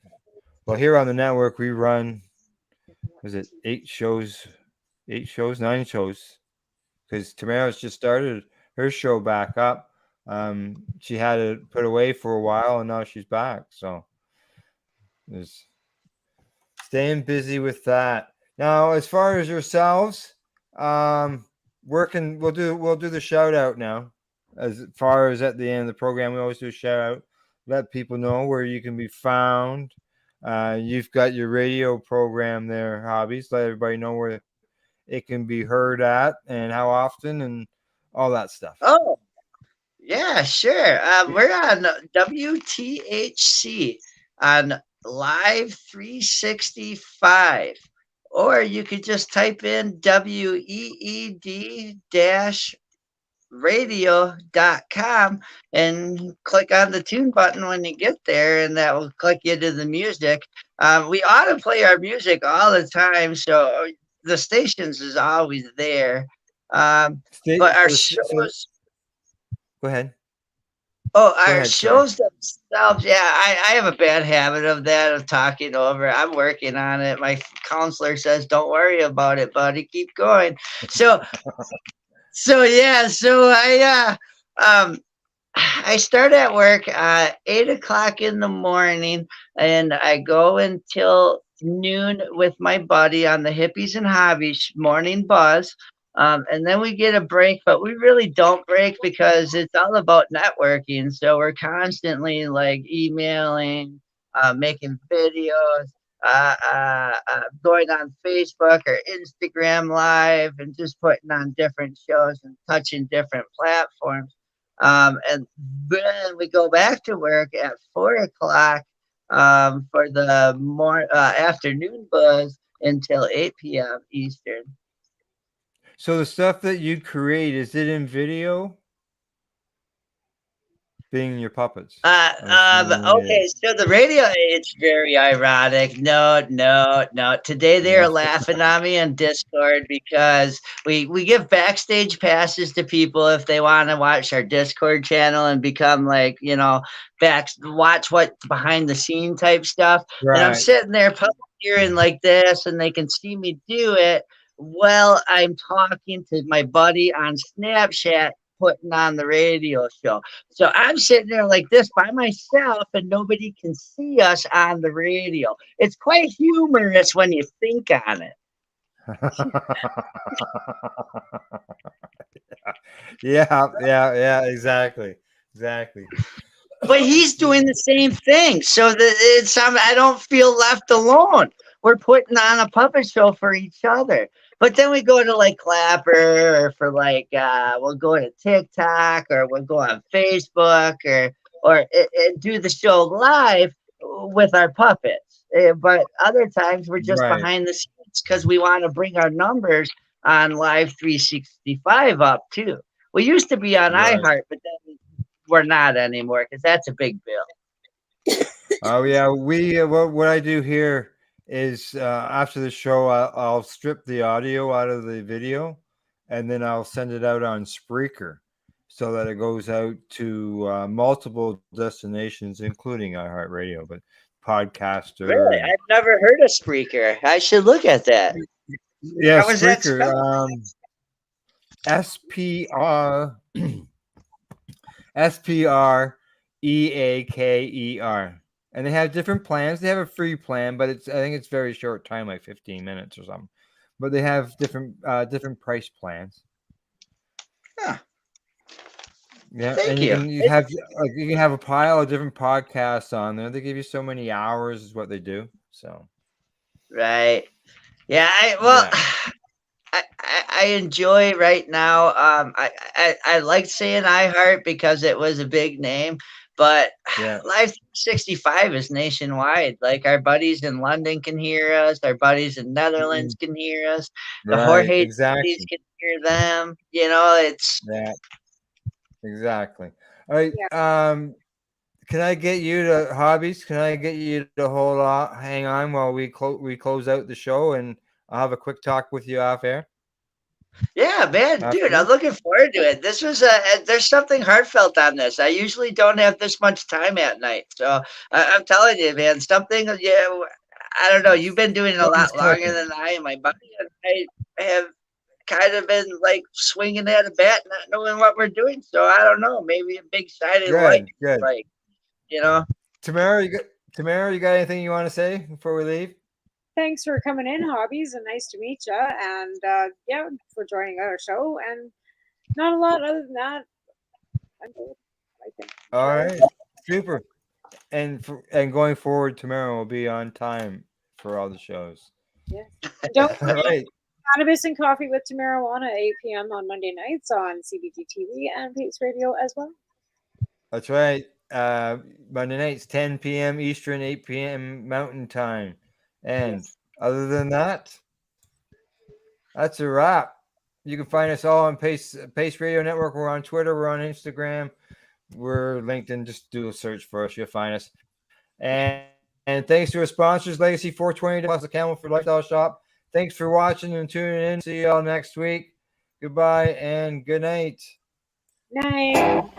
Speaker 1: well, here on the network we run, was it 9 shows, because Tamara's just started her show back up. She had it put away for a while, and now she's back. So there's staying busy with that. Now, as far as yourselves, working, we'll do the shout out now. As far as at the end of the program, we always do a shout out. Let people know where you can be found. You've got your radio program there, Hobbies. Let everybody know where it can be heard at and how often and all that stuff.
Speaker 10: Oh, yeah, sure. We're on WTHC on Live 365, or you could just type in WEED-radio.com and click on the tune button when you get there, and that will click you to the music. We ought to play our music all the time, so the stations is always there. But our shows.
Speaker 1: Go ahead.
Speaker 10: Shows themselves. Yeah, I have a bad habit of that, of talking over. I'm working on it. My counselor says, "Don't worry about it, buddy. Keep going." So I start at work at 8:00 in the morning, and I go until noon with my buddy on the Hippies and Hobbies morning buzz. And then we get a break, but we really don't break because it's all about networking. So we're constantly like emailing, making videos, going on Facebook or Instagram Live, and just putting on different shows and touching different platforms. And then we go back to work at 4 o'clock for the afternoon buzz until 8 p.m. Eastern.
Speaker 1: So the stuff that you create, is it in video? Being your puppets.
Speaker 10: Okay, so the radio, it's very ironic. No. Today they're laughing at me on Discord because we give backstage passes to people if they want to watch our Discord channel and become like, watch what behind the scene type stuff.
Speaker 1: Right.
Speaker 10: And I'm sitting there puppeteering like this and they can see me do it. Well, I'm talking to my buddy on Snapchat putting on the radio show. So I'm sitting there like this by myself and nobody can see us on the radio. It's quite humorous when you think on it.
Speaker 1: Yeah, exactly.
Speaker 10: But he's doing the same thing. So I don't feel left alone. We're putting on a puppet show for each other. But then we go to like Clapper or for like we'll go to TikTok or we'll go on Facebook or do the show live with our puppets. But other times we're just behind the scenes because we want to bring our numbers on Live 365 up too. We used to be on iHeart, but then we're not anymore because that's a big bill.
Speaker 1: Oh yeah, we what I do here is after the show I'll strip the audio out of the video and then I'll send it out on Spreaker so that it goes out to multiple destinations including iHeartRadio, but Podcaster.
Speaker 10: Really? I've never heard of Spreaker. I should look at that.
Speaker 1: Yeah, Spreaker. SPREAKER. And they have different plans. They have a free plan, but I think it's very short time, like 15 minutes or something. But they have different price plans.
Speaker 10: Huh.
Speaker 1: Yeah,
Speaker 10: Thank
Speaker 1: and you can have a pile of different podcasts on there. They give you so many hours is what they do. So
Speaker 10: right. Yeah, I enjoy right now. I like saying iHeart because it was a big name, but Live 365 is nationwide. Like our buddies in London can hear us, our buddies in Netherlands can hear us, the Jorge buddies can hear them. It's
Speaker 1: exactly. All right. Can I get you to hobbies? Can I get you to hang on while we close out the show, and I'll have a quick talk with you off air?
Speaker 10: Yeah, man, dude, I'm looking forward to it. This was there's something heartfelt on this. I usually don't have this much time at night, so I'm telling you, man, something. Yeah, I don't know. You've been doing it a lot longer than I am. My body and I have kind of been like swinging at a bat, not knowing what we're doing. So I don't know. Maybe a big shining light, like
Speaker 1: Tamara, you got anything you want to say before we leave?
Speaker 3: Thanks for coming in, Hobbies, and nice to meet you. And for joining our show. And not a lot other than that. I'm good, I think.
Speaker 1: All right, super. And going forward, Tamara will be on time for all the shows.
Speaker 3: Yeah. Don't
Speaker 1: forget
Speaker 3: Cannabis and Coffee with Marijuana, 8 p.m. on Monday nights on CBG TV and Pace Radio as well.
Speaker 1: That's right. Monday nights, 10 p.m. Eastern, 8 p.m. Mountain Time. And other than that, that's a wrap. You can find us all on Pace Radio Network. We're on Twitter. We're on Instagram. We're LinkedIn. Just do a search for us. You'll find us. And thanks to our sponsors, Legacy 420 plus the Campbellford Lifestyle Shop. Thanks for watching and tuning in. See you all next week. Goodbye and good night.
Speaker 3: Night.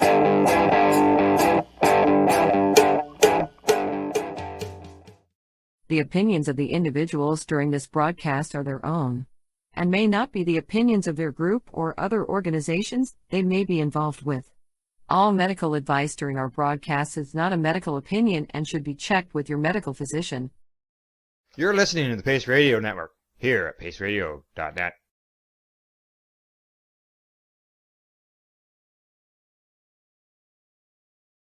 Speaker 2: The opinions of the individuals during this broadcast are their own, and may not be the opinions of their group or other organizations they may be involved with. All medical advice during our broadcast is not a medical opinion and should be checked with your medical physician.
Speaker 1: You're listening to the Pace Radio Network here at paceradio.net.